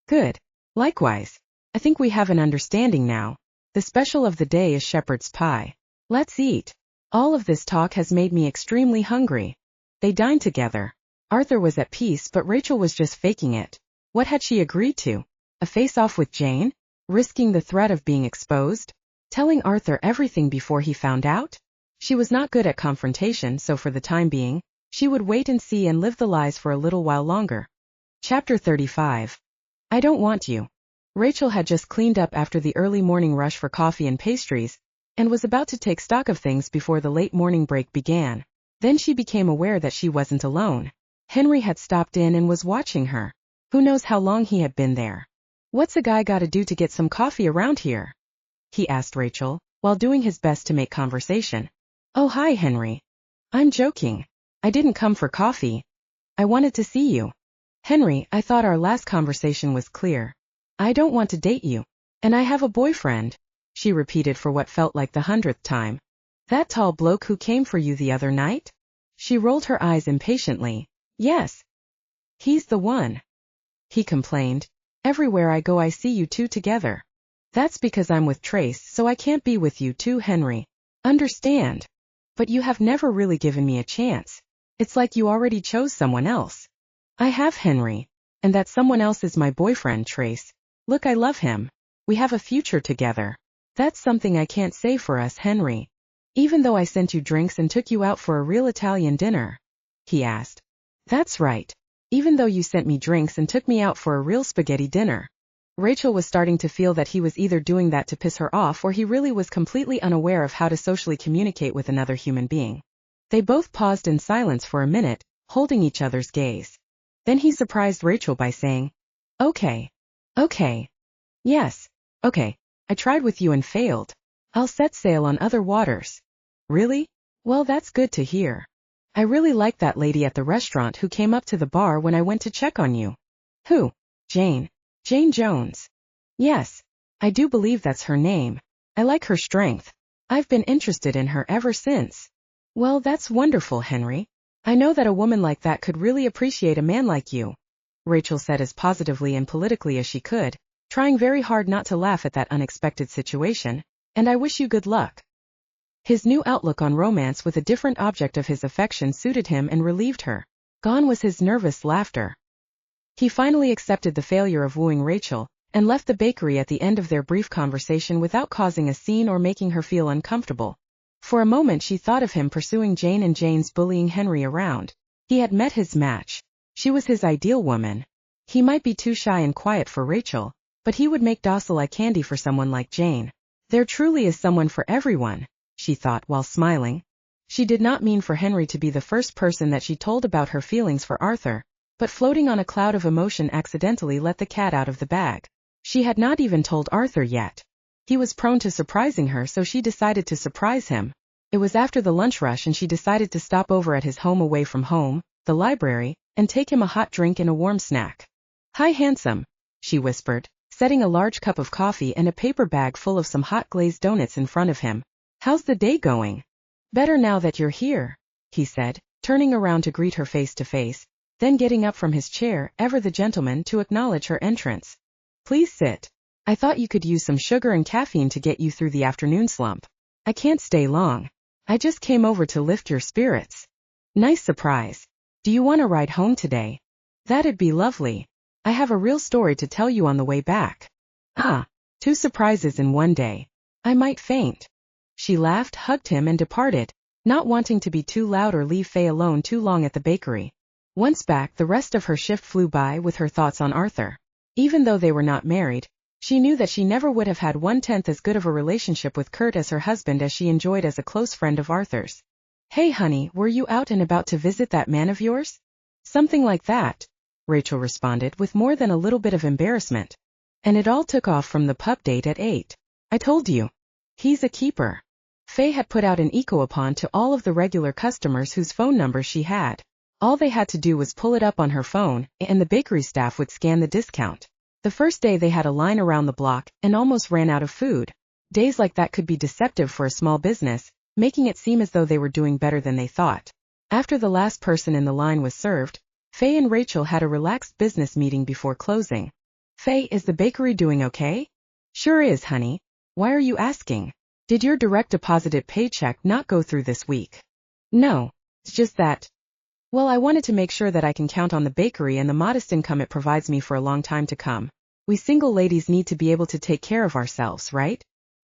Good. Likewise. I think we have an understanding now. The special of the day is shepherd's pie. Let's eat. All of this talk has made me extremely hungry. They dined together. Arthur was at peace, but Rachel was just faking it. What had she agreed to? A face-off with Jane? Risking the threat of being exposed? Telling Arthur everything before he found out? She was not good at confrontation, so for the time being, she would wait and see and live the lies for a little while longer. Chapter 35. I don't want you. Rachel had just cleaned up after the early morning rush for coffee and pastries, and was about to take stock of things before the late morning break began. Then she became aware that she wasn't alone. Henry had stopped in and was watching her. Who knows how long he had been there. What's a guy gotta do to get some coffee around here? He asked Rachel, while doing his best to make conversation. Oh, hi, Henry. I'm joking. I didn't come for coffee. I wanted to see you. Henry, I thought our last conversation was clear. I don't want to date you. And I have a boyfriend, she repeated for what felt like the 100th time. That tall bloke who came for you the other night? She rolled her eyes impatiently. Yes. He's the one. He complained. Everywhere I go I see you two together. That's because I'm with Trace, so I can't be with you too, Henry. Understand. But you have never really given me a chance. It's like you already chose someone else. I have, Henry. And that someone else is my boyfriend, Trace. Look, I love him. We have a future together. That's something I can't say for us, Henry. Even though I sent you drinks and took you out for a real Italian dinner? He asked. That's right. Even though you sent me drinks and took me out for a real spaghetti dinner. Rachel was starting to feel that he was either doing that to piss her off or he really was completely unaware of how to socially communicate with another human being. They both paused in silence for a minute, holding each other's gaze. Then he surprised Rachel by saying, Okay. Yes. Okay. I tried with you and failed. I'll set sail on other waters. Really? Well, that's good to hear. I really like that lady at the restaurant who came up to the bar when I went to check on you. Who? Jane. Jane Jones. Yes. I do believe that's her name. I like her strength. I've been interested in her ever since. Well, that's wonderful, Henry. I know that a woman like that could really appreciate a man like you, Rachel said as positively and politically as she could, trying very hard not to laugh at that unexpected situation, and I wish you good luck. His new outlook on romance with a different object of his affection suited him and relieved her. Gone was his nervous laughter. He finally accepted the failure of wooing Rachel, and left the bakery at the end of their brief conversation without causing a scene or making her feel uncomfortable. For a moment she thought of him pursuing Jane and Jane's bullying Henry around. He had met his match. She was his ideal woman. He might be too shy and quiet for Rachel, but he would make docile like candy for someone like Jane. There truly is someone for everyone, she thought while smiling. She did not mean for Henry to be the first person that she told about her feelings for Arthur, but floating on a cloud of emotion accidentally let the cat out of the bag. She had not even told Arthur yet. He was prone to surprising her, so she decided to surprise him. It was after the lunch rush and she decided to stop over at his home away from home, the library, and take him a hot drink and a warm snack. Hi, handsome, she whispered, setting a large cup of coffee and a paper bag full of some hot glazed donuts in front of him. How's the day going? Better now that you're here, he said, turning around to greet her face to face, then getting up from his chair, ever the gentleman, to acknowledge her entrance. Please sit. I thought you could use some sugar and caffeine to get you through the afternoon slump. I can't stay long. I just came over to lift your spirits. Nice surprise. Do you want to ride home today? That'd be lovely. I have a real story to tell you on the way back. Ah, 2 surprises in one day. I might faint. She laughed, hugged him and departed, not wanting to be too loud or leave Faye alone too long at the bakery. Once back, the rest of her shift flew by with her thoughts on Arthur. Even though they were not married, she knew that she never would have had 1/10 as good of a relationship with Kurt as her husband as she enjoyed as a close friend of Arthur's. Hey honey, were you out and about to visit that man of yours? Something like that, Rachel responded with more than a little bit of embarrassment. And it all took off from the pub date at 8. I told you. He's a keeper. Faye had put out an eco-upon to all of the regular customers whose phone numbers she had. All they had to do was pull it up on her phone, and the bakery staff would scan the discount. The first day they had a line around the block, and almost ran out of food. Days like that could be deceptive for a small business, making it seem as though they were doing better than they thought. After the last person in the line was served, Faye and Rachel had a relaxed business meeting before closing. Faye, is the bakery doing okay? Sure is, honey. Why are you asking? Did your direct deposited paycheck not go through this week? No, it's just that. Well, I wanted to make sure that I can count on the bakery and the modest income it provides me for a long time to come. We single ladies need to be able to take care of ourselves, right?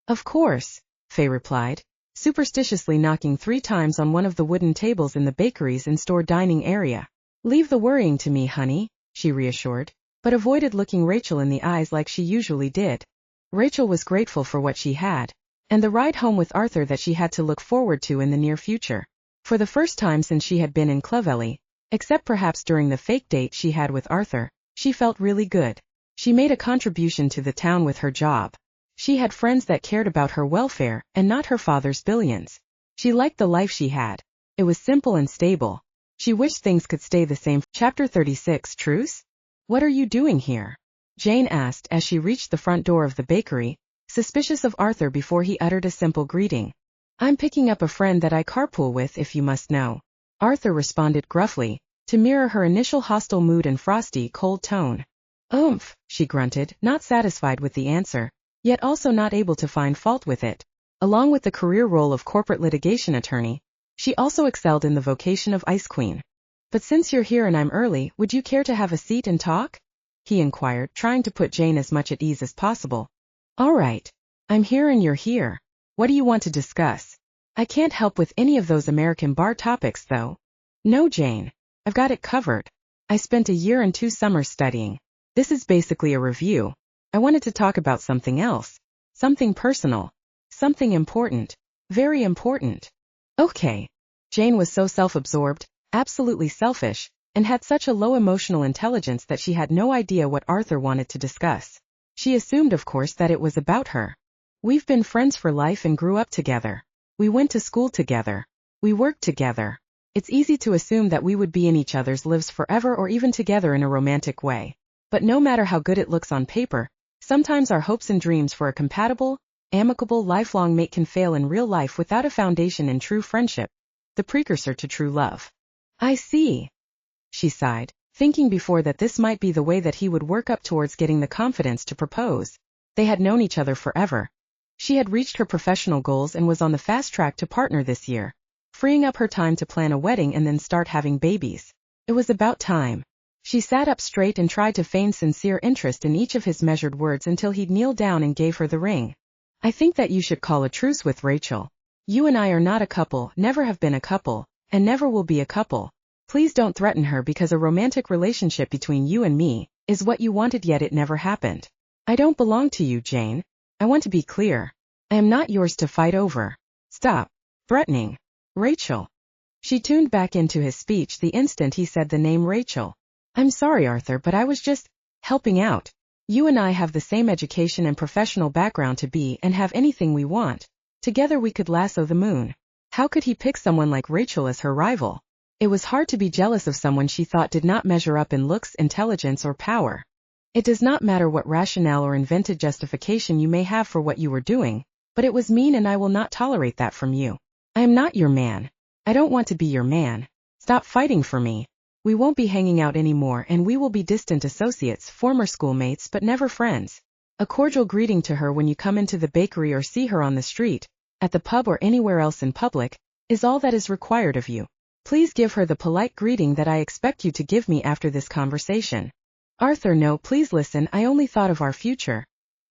Of course, Faye replied, superstitiously knocking 3 times on one of the wooden tables in the bakery's in-store dining area. Leave the worrying to me, honey, she reassured, but avoided looking Rachel in the eyes like she usually did. Rachel was grateful for what she had, and the ride home with Arthur that she had to look forward to in the near future. For the first time since she had been in Clovelly, except perhaps during the fake date she had with Arthur, she felt really good. She made a contribution to the town with her job. She had friends that cared about her welfare and not her father's billions. She liked the life she had. It was simple and stable. She wished things could stay the same. Chapter 36, Truce? What are you doing here? Jane asked as she reached the front door of the bakery, suspicious of Arthur before he uttered a simple greeting. I'm picking up a friend that I carpool with, if you must know. Arthur responded gruffly, to mirror her initial hostile mood and frosty, cold tone. Oomph, she grunted, not satisfied with the answer, yet also not able to find fault with it. Along with the career role of corporate litigation attorney, she also excelled in the vocation of ice queen. But since you're here and I'm early, would you care to have a seat and talk? He inquired, trying to put Jane as much at ease as possible. All right. I'm here and you're here. What do you want to discuss? I can't help with any of those American bar topics, though. No, Jane. I've got it covered. I spent a year and 2 summers studying. This is basically a review. I wanted to talk about something else. Something personal. Something important. Very important. Okay. Jane was so self-absorbed, absolutely selfish, and had such a low emotional intelligence that she had no idea what Arthur wanted to discuss. She assumed, of course, that it was about her. We've been friends for life and grew up together. We went to school together. We worked together. It's easy to assume that we would be in each other's lives forever or even together in a romantic way. But no matter how good it looks on paper, sometimes our hopes and dreams for a compatible, amicable, lifelong mate can fail in real life without a foundation in true friendship, the precursor to true love. I see. She sighed, thinking before that this might be the way that he would work up towards getting the confidence to propose. They had known each other forever. She had reached her professional goals and was on the fast track to partner this year, freeing up her time to plan a wedding and then start having babies. It was about time. She sat up straight and tried to feign sincere interest in each of his measured words until he'd kneeled down and gave her the ring. I think that you should call a truce with Rachel. You and I are not a couple, never have been a couple, and never will be a couple. Please don't threaten her because a romantic relationship between you and me is what you wanted, yet it never happened. I don't belong to you, Jane. I want to be clear. I am not yours to fight over. Stop threatening. Rachel. She tuned back into his speech the instant he said the name Rachel. I'm sorry, Arthur, but I was just helping out. You and I have the same education and professional background to be and have anything we want. Together we could lasso the moon. How could he pick someone like Rachel as her rival? It was hard to be jealous of someone she thought did not measure up in looks, intelligence, or power. It does not matter what rationale or invented justification you may have for what you were doing, but it was mean and I will not tolerate that from you. I am not your man. I don't want to be your man. Stop fighting for me. We won't be hanging out anymore and we will be distant associates, former schoolmates but never friends. A cordial greeting to her when you come into the bakery or see her on the street, at the pub or anywhere else in public, is all that is required of you. Please give her the polite greeting that I expect you to give me after this conversation. Arthur, no, please listen, I only thought of our future.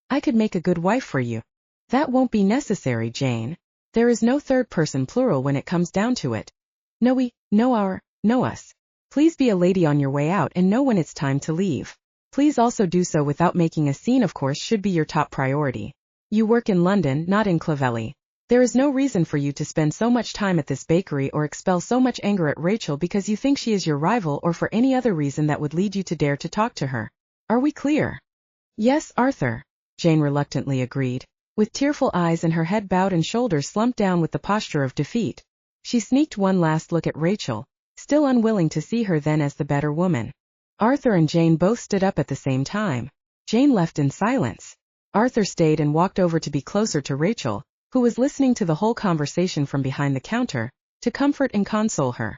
I could make a good wife for you. That won't be necessary, Jane. There is no third person plural when it comes down to it. No we, no our, no us. Please be a lady on your way out and know when it's time to leave. Please also do so without making a scene, of course, should be your top priority. You work in London, not in Clevelly. There is no reason for you to spend so much time at this bakery or expel so much anger at Rachel because you think she is your rival or for any other reason that would lead you to dare to talk to her. Are we clear? Yes, Arthur, Jane reluctantly agreed, with tearful eyes and her head bowed and shoulders slumped down with the posture of defeat. She sneaked one last look at Rachel, still unwilling to see her then as the better woman. Arthur and Jane both stood up at the same time. Jane left in silence. Arthur stayed and walked over to be closer to Rachel, who was listening to the whole conversation from behind the counter, to comfort and console her.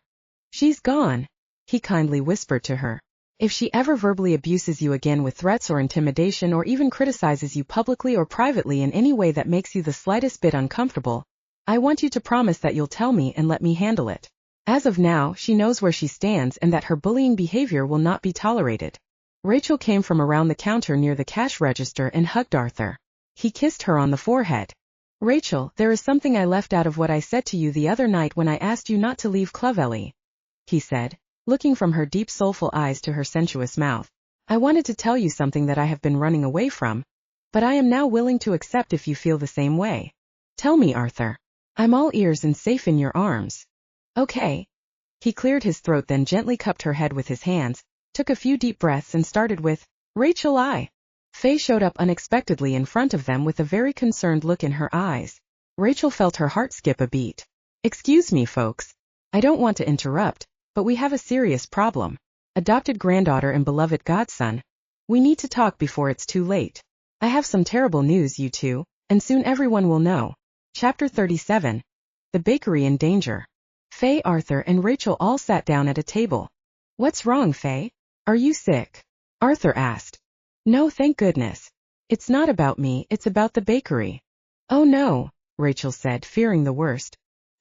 She's gone, he kindly whispered to her. If she ever verbally abuses you again with threats or intimidation or even criticizes you publicly or privately in any way that makes you the slightest bit uncomfortable, I want you to promise that you'll tell me and let me handle it. As of now, she knows where she stands and that her bullying behavior will not be tolerated. Rachel came from around the counter near the cash register and hugged Arthur. He kissed her on the forehead. Rachel, there is something I left out of what I said to you the other night when I asked you not to leave Clevelly, he said, looking from her deep soulful eyes to her sensuous mouth. I wanted to tell you something that I have been running away from, but I am now willing to accept if you feel the same way. Tell me, Arthur. I'm all ears and safe in your arms. Okay. He cleared his throat, then gently cupped her head with his hands, took a few deep breaths and started with, Rachel, Faye showed up unexpectedly in front of them with a very concerned look in her eyes. Rachel felt her heart skip a beat. Excuse me, folks. I don't want to interrupt, but we have a serious problem. Adopted granddaughter and beloved godson. We need to talk before it's too late. I have some terrible news, you two, and soon everyone will know. Chapter 37. The bakery in danger. Faye, Arthur, and Rachel all sat down at a table. What's wrong, Faye? Are you sick? Arthur asked. No, thank goodness. It's not about me, it's about the bakery. Oh no, Rachel said, fearing the worst.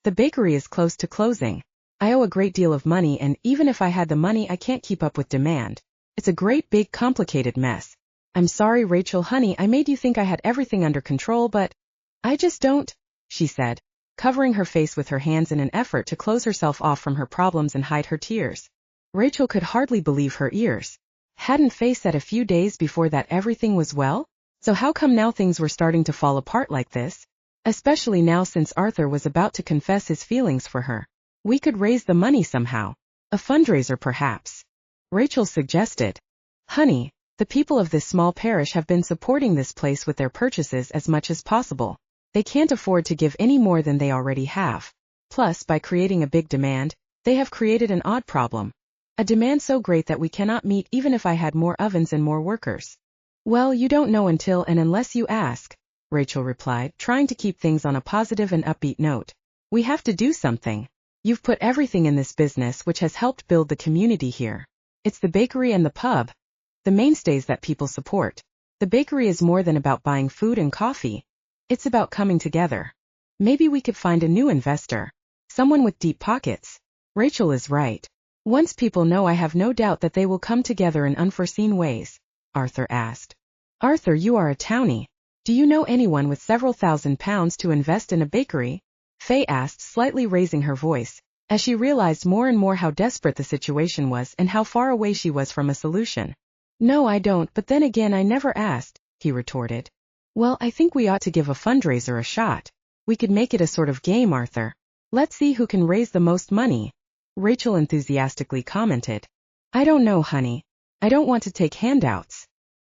The bakery is close to closing. I owe a great deal of money and even if I had the money I can't keep up with demand. It's a great big complicated mess. I'm sorry, Rachel, honey, I made you think I had everything under control, but I just don't, she said, covering her face with her hands in an effort to close herself off from her problems and hide her tears. Rachel could hardly believe her ears. Hadn't Faye said a few days before that everything was well? So how come now things were starting to fall apart like this? Especially now since Arthur was about to confess his feelings for her. We could raise the money somehow. A fundraiser perhaps. Rachel suggested. Honey, the people of this small parish have been supporting this place with their purchases as much as possible. They can't afford to give any more than they already have. Plus, by creating a big demand, They have created an odd problem. A demand so great that we cannot meet even if I had more ovens and more workers. Well, you don't know until and unless you ask, Rachel replied, trying to keep things on a positive and upbeat note. We have to do something. You've put everything in this business which has helped build the community here. It's the bakery and the pub, the mainstays that people support. The bakery is more than about buying food and coffee. It's about coming together. Maybe we could find a new investor. Someone with deep pockets. Rachel is right. Once people know, I have no doubt that they will come together in unforeseen ways. Arthur asked. Arthur, you are a townie. Do you know anyone with several £1,000s to invest in a bakery? Faye asked, slightly raising her voice, as she realized more and more how desperate the situation was and how far away she was from a solution. No, I don't, but then again I never asked, he retorted. Well, I think we ought to give a fundraiser a shot. We could make it a sort of game, Arthur. Let's see who can raise the most money. Rachel enthusiastically commented. I don't know, honey. I don't want to take handouts.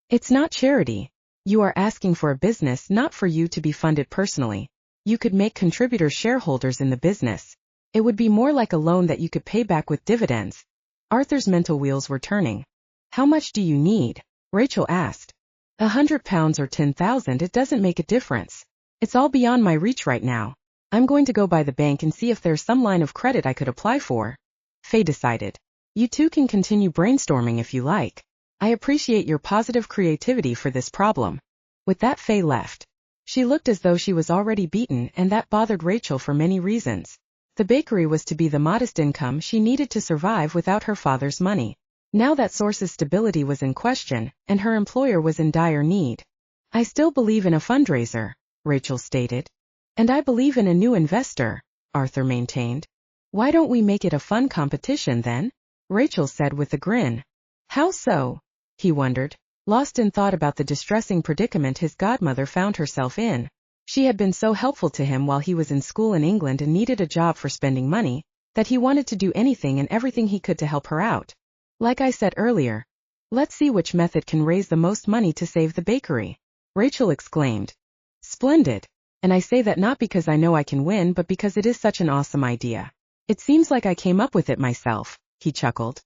It's not charity. You are asking for a business, not for you to be funded personally. You could make contributors shareholders in the business. It would be more like a loan that you could pay back with dividends. Arthur's mental wheels were turning. How much do you need? Rachel asked. £100 or 10,000, it doesn't make a difference. It's all beyond my reach right now. I'm going to go by the bank and see if there's some line of credit I could apply for. Faye decided. You two can continue brainstorming if you like. I appreciate your positive creativity for this problem. With that, Faye left. She looked as though she was already beaten, and that bothered Rachel for many reasons. The bakery was to be the modest income she needed to survive without her father's money. Now that source's stability was in question, and her employer was in dire need. I still believe in a fundraiser, Rachel stated. And I believe in a new investor, Arthur maintained. Why don't we make it a fun competition then? Rachel said with a grin. How so? He wondered, lost in thought about the distressing predicament his godmother found herself in. She had been so helpful to him while he was in school in England and needed a job for spending money, that he wanted to do anything and everything he could to help her out. Like I said earlier, let's see which method can raise the most money to save the bakery. Rachel exclaimed. Splendid. And I say that not because I know I can win, but because it is such an awesome idea. It seems like I came up with it myself, he chuckled.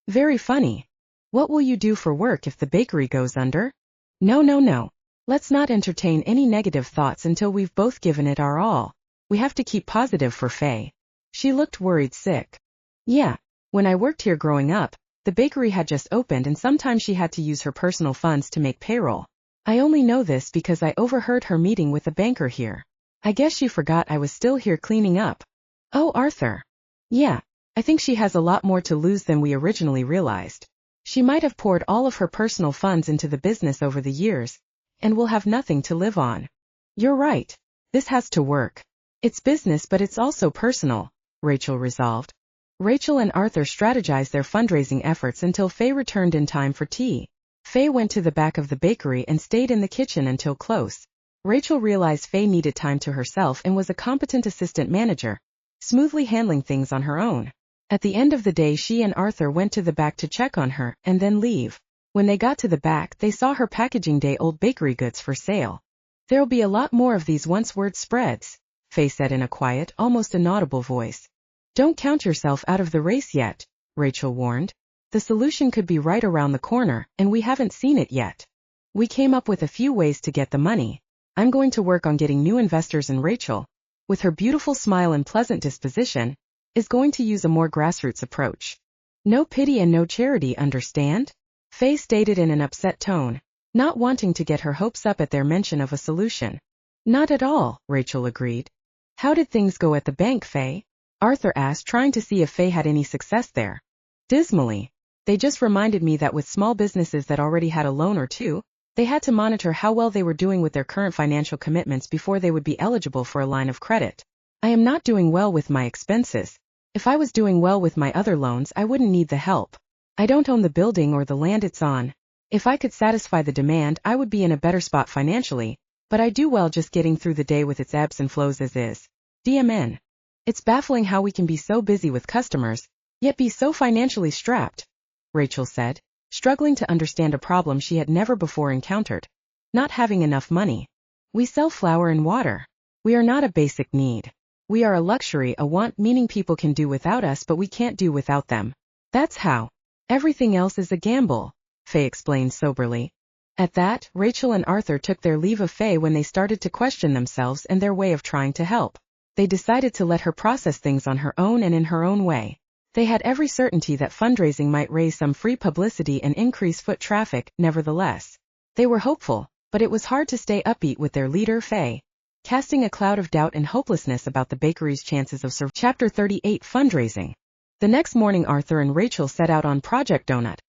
Very funny. What will you do for work if the bakery goes under? No. Let's not entertain any negative thoughts until we've both given it our all. We have to keep positive for Faye. She looked worried sick. Yeah, when I worked here growing up, the bakery had just opened and sometimes she had to use her personal funds to make payroll. I only know this because I overheard her meeting with a banker here. I guess she forgot I was still here cleaning up. Oh, Arthur. Yeah, I think she has a lot more to lose than we originally realized. She might have poured all of her personal funds into the business over the years, and will have nothing to live on. You're right. This has to work. It's business, but it's also personal, Rachel resolved. Rachel and Arthur strategized their fundraising efforts until Faye returned in time for tea. Faye went to the back of the bakery and stayed in the kitchen until close. Rachel realized Faye needed time to herself and was a competent assistant manager, smoothly handling things on her own. At the end of the day, she and Arthur went to the back to check on her and then leave. When they got to the back, they saw her packaging day-old bakery goods for sale. There'll be a lot more of these once-word spreads, Faye said in a quiet, almost inaudible voice. Don't count yourself out of the race yet, Rachel warned. The solution could be right around the corner, and we haven't seen it yet. We came up with a few ways to get the money. I'm going to work on getting new investors, and Rachel, with her beautiful smile and pleasant disposition, is going to use a more grassroots approach. No pity and no charity, understand? Faye stated in an upset tone, not wanting to get her hopes up at their mention of a solution. Not at all, Rachel agreed. How did things go at the bank, Faye? Arthur asked, trying to see if Faye had any success there. Dismally. They just reminded me that with small businesses that already had a loan or two, they had to monitor how well they were doing with their current financial commitments before they would be eligible for a line of credit. I am not doing well with my expenses. If I was doing well with my other loans, I wouldn't need the help. I don't own the building or the land it's on. If I could satisfy the demand, I would be in a better spot financially, but I do well just getting through the day with its ebbs and flows as is. DMN. It's baffling how we can be so busy with customers, yet be so financially strapped, Rachel said, struggling to understand a problem she had never before encountered. Not having enough money. We sell flour and water. We are not a basic need. We are a luxury, a want, meaning people can do without us but we can't do without them. That's how. Everything else is a gamble, Faye explained soberly. At that, Rachel and Arthur took their leave of Faye when they started to question themselves and their way of trying to help. They decided to let her process things on her own and in her own way. They had every certainty that fundraising might raise some free publicity and increase foot traffic, nevertheless. They were hopeful, but it was hard to stay upbeat with their leader, Faye, casting a cloud of doubt and hopelessness about the bakery's chances of survival. Chapter 38 Fundraising. The next morning Arthur and Rachel set out on Project Donut,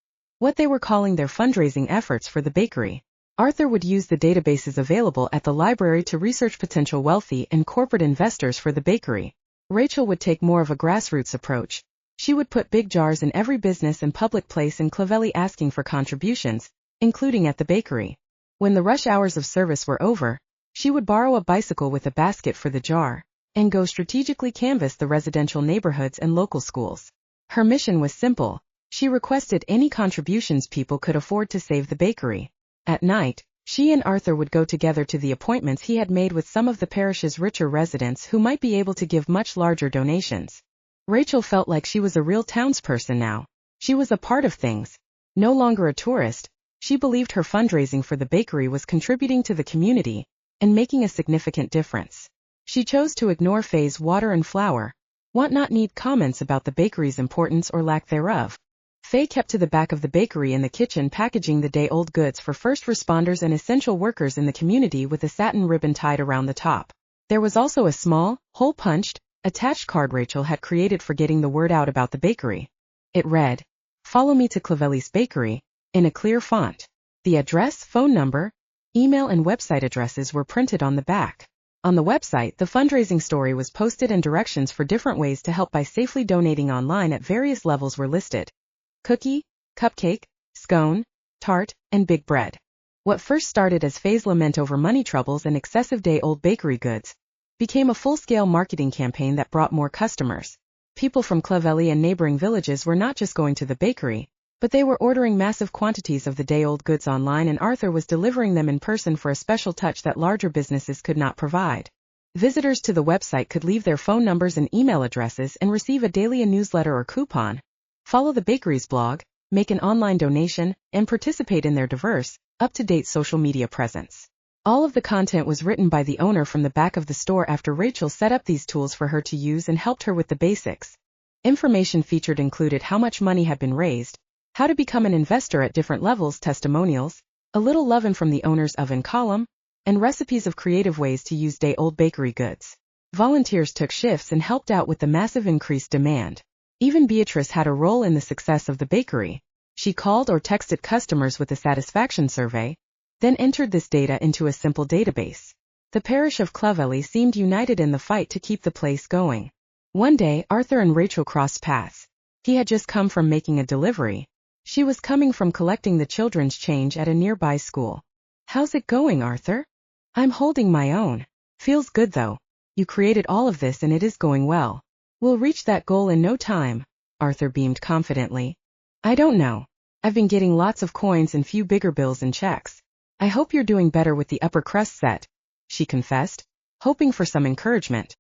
what they were calling their fundraising efforts for the bakery. Arthur would use the databases available at the library to research potential wealthy and corporate investors for the bakery. Rachel would take more of a grassroots approach. She would put big jars in every business and public place in Clovelly asking for contributions, including at the bakery. When the rush hours of service were over, she would borrow a bicycle with a basket for the jar, and go strategically canvass the residential neighborhoods and local schools. Her mission was simple. She requested any contributions people could afford to save the bakery. At night, she and Arthur would go together to the appointments he had made with some of the parish's richer residents who might be able to give much larger donations. Rachel felt like she was a real townsperson now. She was a part of things. No longer a tourist, she believed her fundraising for the bakery was contributing to the community and making a significant difference. She chose to ignore Faye's water and flour, want not need comments about the bakery's importance or lack thereof. Faye kept to the back of the bakery in the kitchen packaging the day-old goods for first responders and essential workers in the community with a satin ribbon tied around the top. There was also a small, hole-punched, attached card Rachel had created for getting the word out about the bakery. It read, "Follow me to Clovelly's Bakery," in a clear font. The address, phone number, email and website addresses were printed on the back. On the website, the fundraising story was posted and directions for different ways to help by safely donating online at various levels were listed. Cookie, cupcake, scone, tart, and big bread. What first started as Faye's lament over money troubles and excessive day-old bakery goods became a full-scale marketing campaign that brought more customers. People from Clovelly and neighboring villages were not just going to the bakery, but they were ordering massive quantities of the day-old goods online, and Arthur was delivering them in person for a special touch that larger businesses could not provide. Visitors to the website could leave their phone numbers and email addresses and receive a daily newsletter or coupon. Follow the bakery's blog, make an online donation, and participate in their diverse, up-to-date social media presence. All of the content was written by the owner from the back of the store after Rachel set up these tools for her to use and helped her with the basics. Information featured included how much money had been raised, how to become an investor at different levels, testimonials, a little leaven from the owner's oven column, and recipes of creative ways to use day-old bakery goods. Volunteers took shifts and helped out with the massive increased demand. Even Beatrice had a role in the success of the bakery. She called or texted customers with a satisfaction survey, then entered this data into a simple database. The parish of Clovelly seemed united in the fight to keep the place going. One day, Arthur and Rachel crossed paths. He had just come from making a delivery. She was coming from collecting the children's change at a nearby school. "How's it going, Arthur?" "I'm holding my own. Feels good though. You created all of this and it is going well. We'll reach that goal in no time," Arthur beamed confidently. "I don't know. I've been getting lots of coins and few bigger bills and checks. I hope you're doing better with the upper crust set," she confessed, hoping for some encouragement.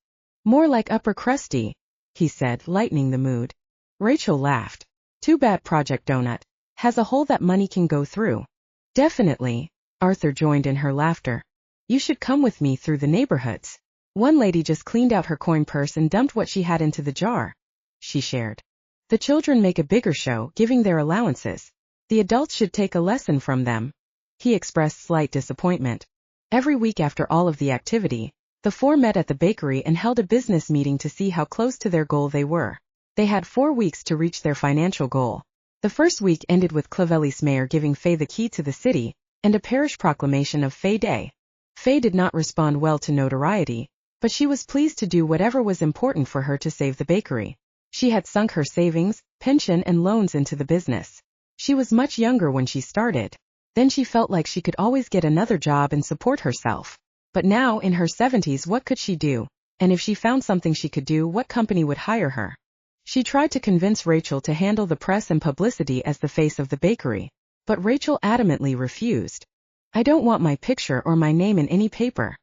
"More like upper crusty," he said, lightening the mood. Rachel laughed. "Too bad Project Donut has a hole that money can go through." "Definitely," Arthur joined in her laughter. "You should come with me through the neighborhoods. One lady just cleaned out her coin purse and dumped what she had into the jar," she shared. "The children make a bigger show, giving their allowances. The adults should take a lesson from them." He expressed slight disappointment. Every week after all of the activity, the four met at the bakery and held a business meeting to see how close to their goal they were. They had 4 weeks to reach their financial goal. The first week ended with Clovelly's mayor giving Faye the key to the city and a parish proclamation of Faye Day. Faye did not respond well to notoriety, but she was pleased to do whatever was important for her to save the bakery. She had sunk her savings, pension and loans into the business. She was much younger when she started. Then she felt like she could always get another job and support herself. But now, in her 70s, what could she do? And if she found something she could do, what company would hire her? She tried to convince Rachel to handle the press and publicity as the face of the bakery, but Rachel adamantly refused. "I don't want my picture or my name in any paper."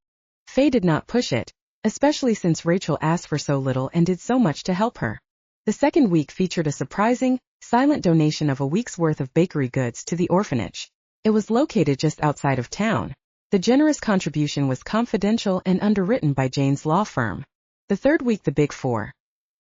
Faye did not push it. especially since Rachel asked for so little and did so much to help her. The second week featured a surprising, silent donation of a week's worth of bakery goods to the orphanage. It was located just outside of town. The generous contribution was confidential and underwritten by Jane's law firm. The third week, the Big Four,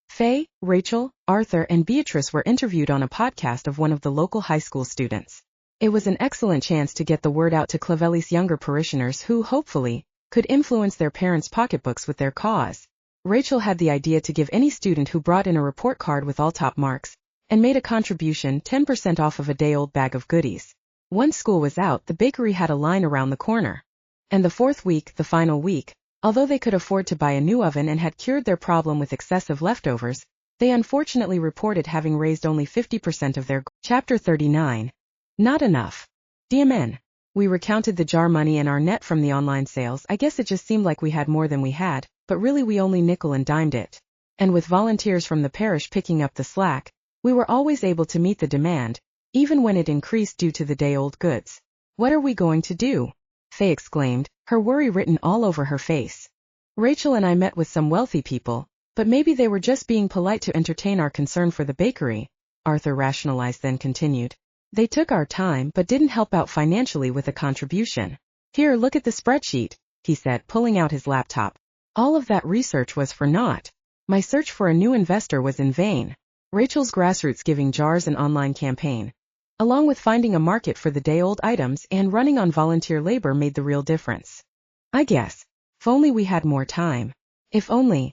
Faye, Rachel, Arthur, and Beatrice were interviewed on a podcast of one of the local high school students. It was an excellent chance to get the word out to Clavelli's younger parishioners who, hopefully, could influence their parents' pocketbooks with their cause. Rachel had the idea to give any student who brought in a report card with all top marks and made a contribution 10% off of a day-old bag of goodies. Once school was out, the bakery had a line around the corner. And the fourth week, the final week, although they could afford to buy a new oven and had cured their problem with excessive leftovers, they unfortunately reported having raised only 50% of their goal. Chapter 39. Not enough. DMN. We recounted the jar money and our net from the online sales. I guess it just seemed like we had more than we had, but really we only nickel and dimed it. And with volunteers from the parish picking up the slack, we were always able to meet the demand, even when it increased due to the day-old goods. What are we going to do? Faye exclaimed, her worry written all over her face. Rachel and I met with some wealthy people, but maybe they were just being polite to entertain our concern for the bakery, Arthur rationalized, then continued. They took our time but didn't help out financially with a contribution. Here, look at the spreadsheet, he said, pulling out his laptop. All of that research was for naught. My search for a new investor was in vain. Rachel's grassroots giving jars and online campaign, along with finding a market for the day-old items and running on volunteer labor, made the real difference. I guess. If only we had more time. If only.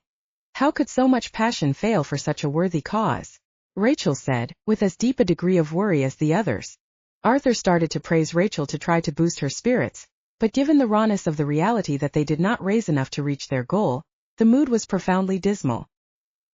How could so much passion fail for such a worthy cause? Rachel said, with as deep a degree of worry as the others. Arthur started to praise Rachel to try to boost her spirits, but given the rawness of the reality that they did not raise enough to reach their goal, the mood was profoundly dismal.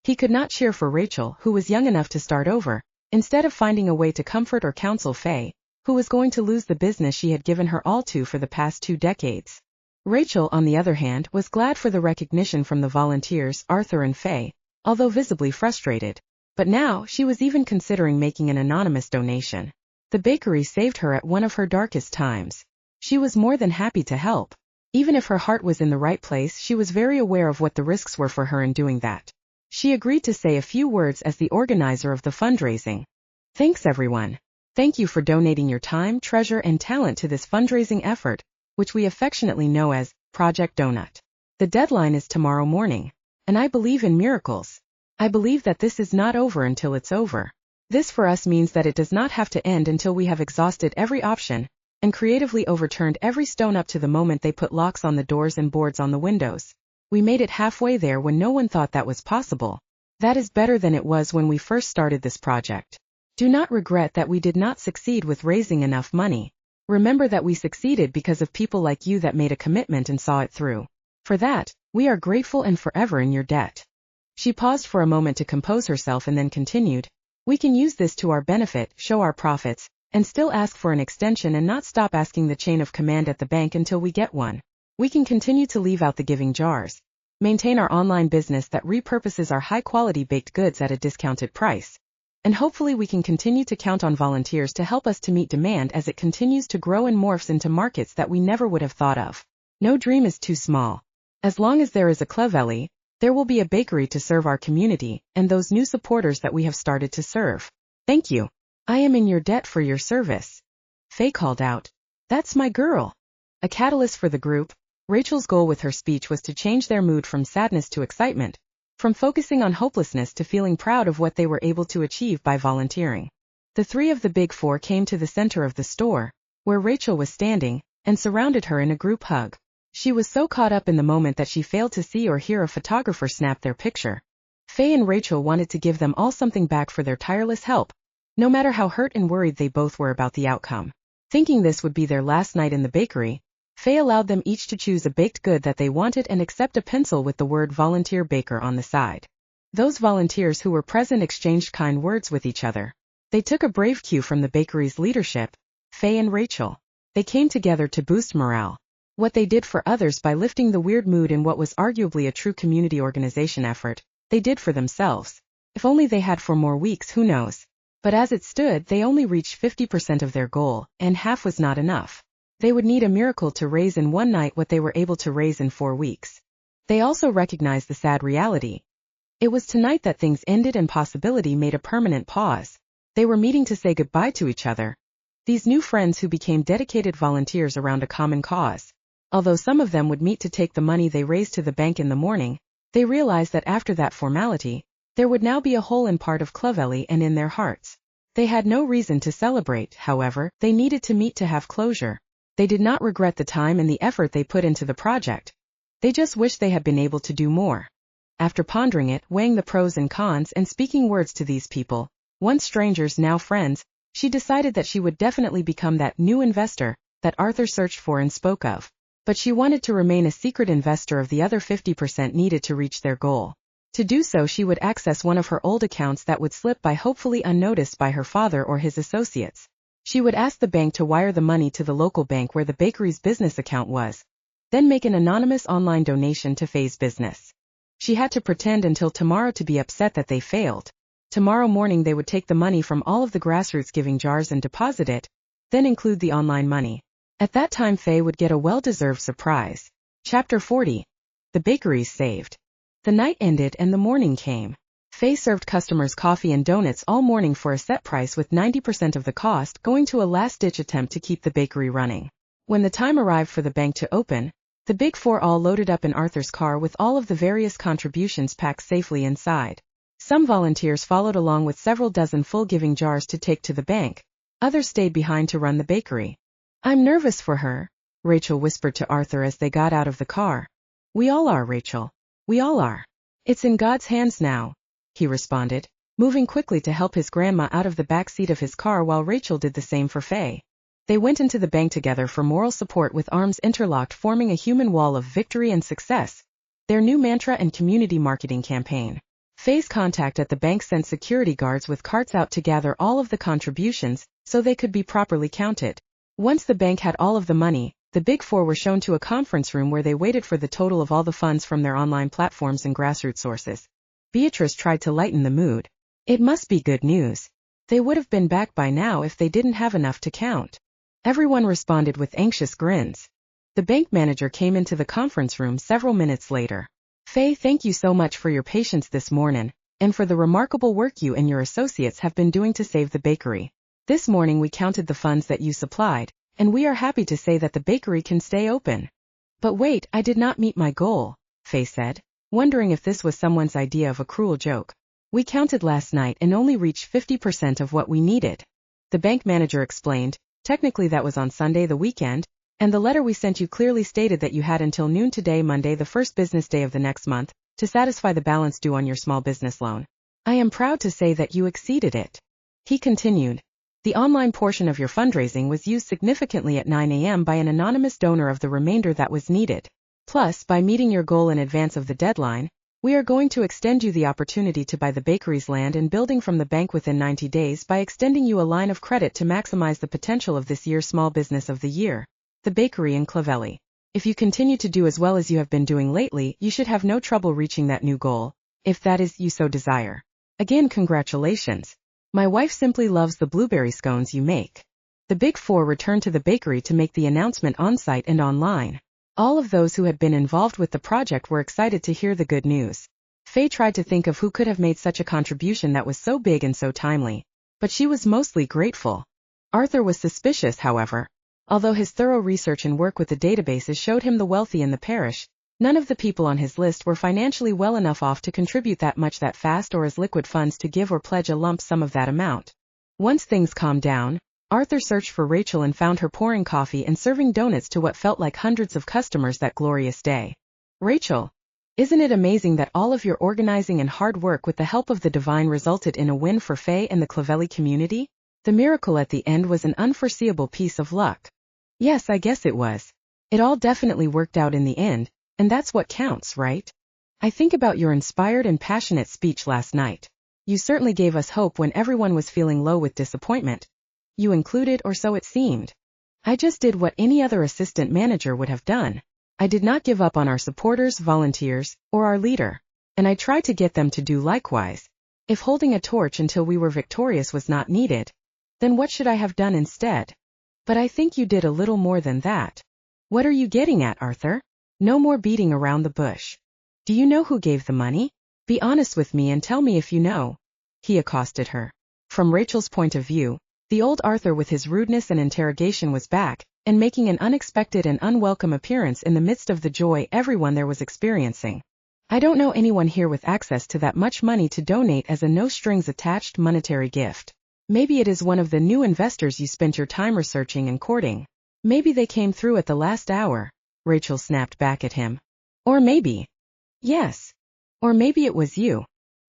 He could not cheer for Rachel, who was young enough to start over, instead of finding a way to comfort or counsel Faye, who was going to lose the business she had given her all to for the past 2 decades. Rachel, on the other hand, was glad for the recognition from the volunteers, Arthur and Faye, although visibly frustrated. But now, she was even considering making an anonymous donation. The bakery saved her at one of her darkest times. She was more than happy to help. Even if her heart was in the right place, she was very aware of what the risks were for her in doing that. She agreed to say a few words as the organizer of the fundraising. Thanks everyone. Thank you for donating your time, treasure, and talent to this fundraising effort, which we affectionately know as Project Donut. The deadline is tomorrow morning, and I believe in miracles. I believe that this is not over until it's over. This for us means that it does not have to end until we have exhausted every option and creatively overturned every stone up to the moment they put locks on the doors and boards on the windows. We made it halfway there when no one thought that was possible. That is better than it was when we first started this project. Do not regret that we did not succeed with raising enough money. Remember that we succeeded because of people like you that made a commitment and saw it through. For that, we are grateful and forever in your debt. She paused for a moment to compose herself and then continued. We can use this to our benefit, show our profits, and still ask for an extension and not stop asking the chain of command at the bank until we get one. We can continue to leave out the giving jars, maintain our online business that repurposes our high-quality baked goods at a discounted price, and hopefully we can continue to count on volunteers to help us to meet demand as it continues to grow and morphs into markets that we never would have thought of. No dream is too small. As long as there is a Clavelli, there will be a bakery to serve our community and those new supporters that we have started to serve. Thank you. I am in your debt for your service. Faye called out. That's my girl. A catalyst for the group, Rachel's goal with her speech was to change their mood from sadness to excitement, from focusing on hopelessness to feeling proud of what they were able to achieve by volunteering. The 3 of the Big Four came to the center of the store, where Rachel was standing, and surrounded her in a group hug. She was so caught up in the moment that she failed to see or hear a photographer snap their picture. Faye and Rachel wanted to give them all something back for their tireless help, no matter how hurt and worried they both were about the outcome. Thinking this would be their last night in the bakery, Faye allowed them each to choose a baked good that they wanted and accept a pencil with the word volunteer baker on the side. Those volunteers who were present exchanged kind words with each other. They took a brave cue from the bakery's leadership, Faye and Rachel. They came together to boost morale. What they did for others by lifting the weird mood in what was arguably a true community organization effort, they did for themselves. If only they had for more weeks, who knows? But as it stood, they only reached 50% of their goal, and half was not enough. They would need a miracle to raise in one night what they were able to raise in 4 weeks. They also recognized the sad reality. It was tonight that things ended and possibility made a permanent pause. They were meeting to say goodbye to each other. These new friends who became dedicated volunteers around a common cause. Although some of them would meet to take the money they raised to the bank in the morning, they realized that after that formality, there would now be a hole in part of Clovelly and in their hearts. They had no reason to celebrate, however, they needed to meet to have closure. They did not regret the time and the effort they put into the project. They just wished they had been able to do more. After pondering it, weighing the pros and cons and speaking words to these people, once strangers now friends, she decided that she would definitely become that new investor that Arthur searched for and spoke of. But she wanted to remain a secret investor of the other 50% needed to reach their goal. To do so, she would access one of her old accounts that would slip by hopefully unnoticed by her father or his associates. She would ask the bank to wire the money to the local bank where the bakery's business account was, then make an anonymous online donation to Faye's business. She had to pretend until tomorrow to be upset that they failed. Tomorrow morning they would take the money from all of the grassroots giving jars and deposit it, then include the online money. At that time Faye would get a well-deserved surprise. Chapter 40. The bakeries saved. The night ended and the morning came. Faye served customers coffee and donuts all morning for a set price with 90% of the cost going to a last-ditch attempt to keep the bakery running. When the time arrived for the bank to open, the Big Four all loaded up in Arthur's car with all of the various contributions packed safely inside. Some volunteers followed along with several dozen full giving jars to take to the bank. Others stayed behind to run the bakery. "I'm nervous for her," Rachel whispered to Arthur as they got out of the car. "We all are, Rachel. We all are. It's in God's hands now," he responded, moving quickly to help his grandma out of the back seat of his car while Rachel did the same for Faye. They went into the bank together for moral support with arms interlocked, forming a human wall of victory and success. Their new mantra and community marketing campaign. Faye's contact at the bank sent security guards with carts out to gather all of the contributions so they could be properly counted. Once the bank had all of the money, the Big Four were shown to a conference room where they waited for the total of all the funds from their online platforms and grassroots sources. Beatrice tried to lighten the mood. It must be good news. They would have been back by now if they didn't have enough to count. Everyone responded with anxious grins. The bank manager came into the conference room several minutes later. "Faye, thank you so much for your patience this morning, and for the remarkable work you and your associates have been doing to save the bakery. This morning we counted the funds that you supplied, and we are happy to say that the bakery can stay open." "But wait, I did not meet my goal," Faye said, wondering if this was someone's idea of a cruel joke. "We counted last night and only reached 50% of what we needed." The bank manager explained, "Technically that was on Sunday the weekend, and the letter we sent you clearly stated that you had until noon today, Monday the first business day of the next month, to satisfy the balance due on your small business loan. I am proud to say that you exceeded it." He continued, "The online portion of your fundraising was used significantly at 9 a.m. by an anonymous donor of the remainder that was needed. Plus, by meeting your goal in advance of the deadline, we are going to extend you the opportunity to buy the bakery's land and building from the bank within 90 days by extending you a line of credit to maximize the potential of this year's Small Business of the Year, the bakery in Clovelly. If you continue to do as well as you have been doing lately, you should have no trouble reaching that new goal, if that is you so desire. Again, congratulations. My wife simply loves the blueberry scones you make." The Big Four returned to the bakery to make the announcement on-site and online. All of those who had been involved with the project were excited to hear the good news. Faye tried to think of who could have made such a contribution that was so big and so timely, but she was mostly grateful. Arthur was suspicious, however. Although his thorough research and work with the databases showed him the wealthy in the parish, none of the people on his list were financially well enough off to contribute that much that fast or as liquid funds to give or pledge a lump sum of that amount. Once things calmed down, Arthur searched for Rachel and found her pouring coffee and serving donuts to what felt like hundreds of customers that glorious day. "Rachel, isn't it amazing that all of your organizing and hard work with the help of the divine resulted in a win for Faye and the Clovelly community? The miracle at the end was an unforeseeable piece of luck." "Yes, I guess it was. It all definitely worked out in the end, and that's what counts, right? I think about your inspired and passionate speech last night. You certainly gave us hope when everyone was feeling low with disappointment. You included, or so it seemed. I just did what any other assistant manager would have done. I did not give up on our supporters, volunteers, or our leader, and I tried to get them to do likewise. If holding a torch until we were victorious was not needed, then what should I have done instead? But I think you did a little more than that." "What are you getting at, Arthur?" "No more beating around the bush. Do you know who gave the money? Be honest with me and tell me if you know. He accosted her. From Rachel's point of view, the old Arthur with his rudeness and interrogation was back, and making an unexpected and unwelcome appearance in the midst of the joy everyone there was experiencing. I don't know anyone here with access to that much money to donate as a no-strings-attached monetary gift. Maybe it is one of the new investors you spent your time researching and courting. Maybe they came through at the last hour, Rachel snapped back at him. Or maybe. Yes. Or maybe it was you.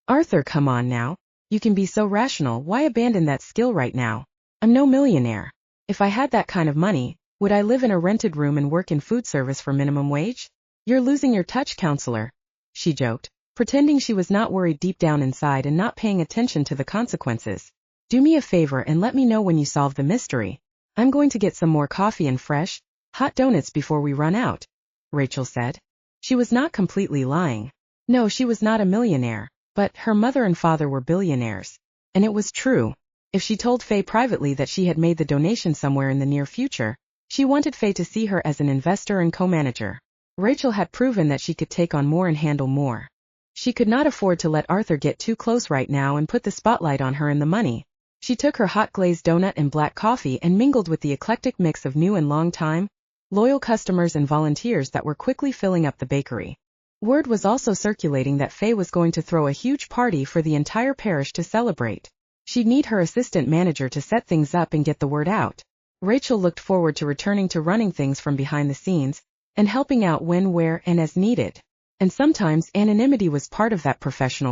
Arthur, come on now. You can be so rational, why abandon that skill right now? I'm no millionaire. If I had that kind of money, would I live in a rented room and work in food service for minimum wage? You're losing your touch, counselor, she joked, pretending she was not worried deep down inside and not paying attention to the consequences. Do me a favor and let me know when you solve the mystery. I'm going to get some more coffee and fresh, hot donuts before we run out, Rachel said. She was not completely lying. No, she was not a millionaire, but her mother and father were billionaires. And it was true. If she told Faye privately that she had made the donation somewhere in the near future, she wanted Faye to see her as an investor and co-manager. Rachel had proven that she could take on more and handle more. She could not afford to let Arthur get too close right now and put the spotlight on her and the money. She took her hot glazed donut and black coffee and mingled with the eclectic mix of new and long-time, loyal customers and volunteers that were quickly filling up the bakery. Word was also circulating that Faye was going to throw a huge party for the entire parish to celebrate. She'd need her assistant manager to set things up and get the word out. Rachel looked forward to returning to running things from behind the scenes, and helping out when, where, and as needed. And sometimes anonymity was part of that professional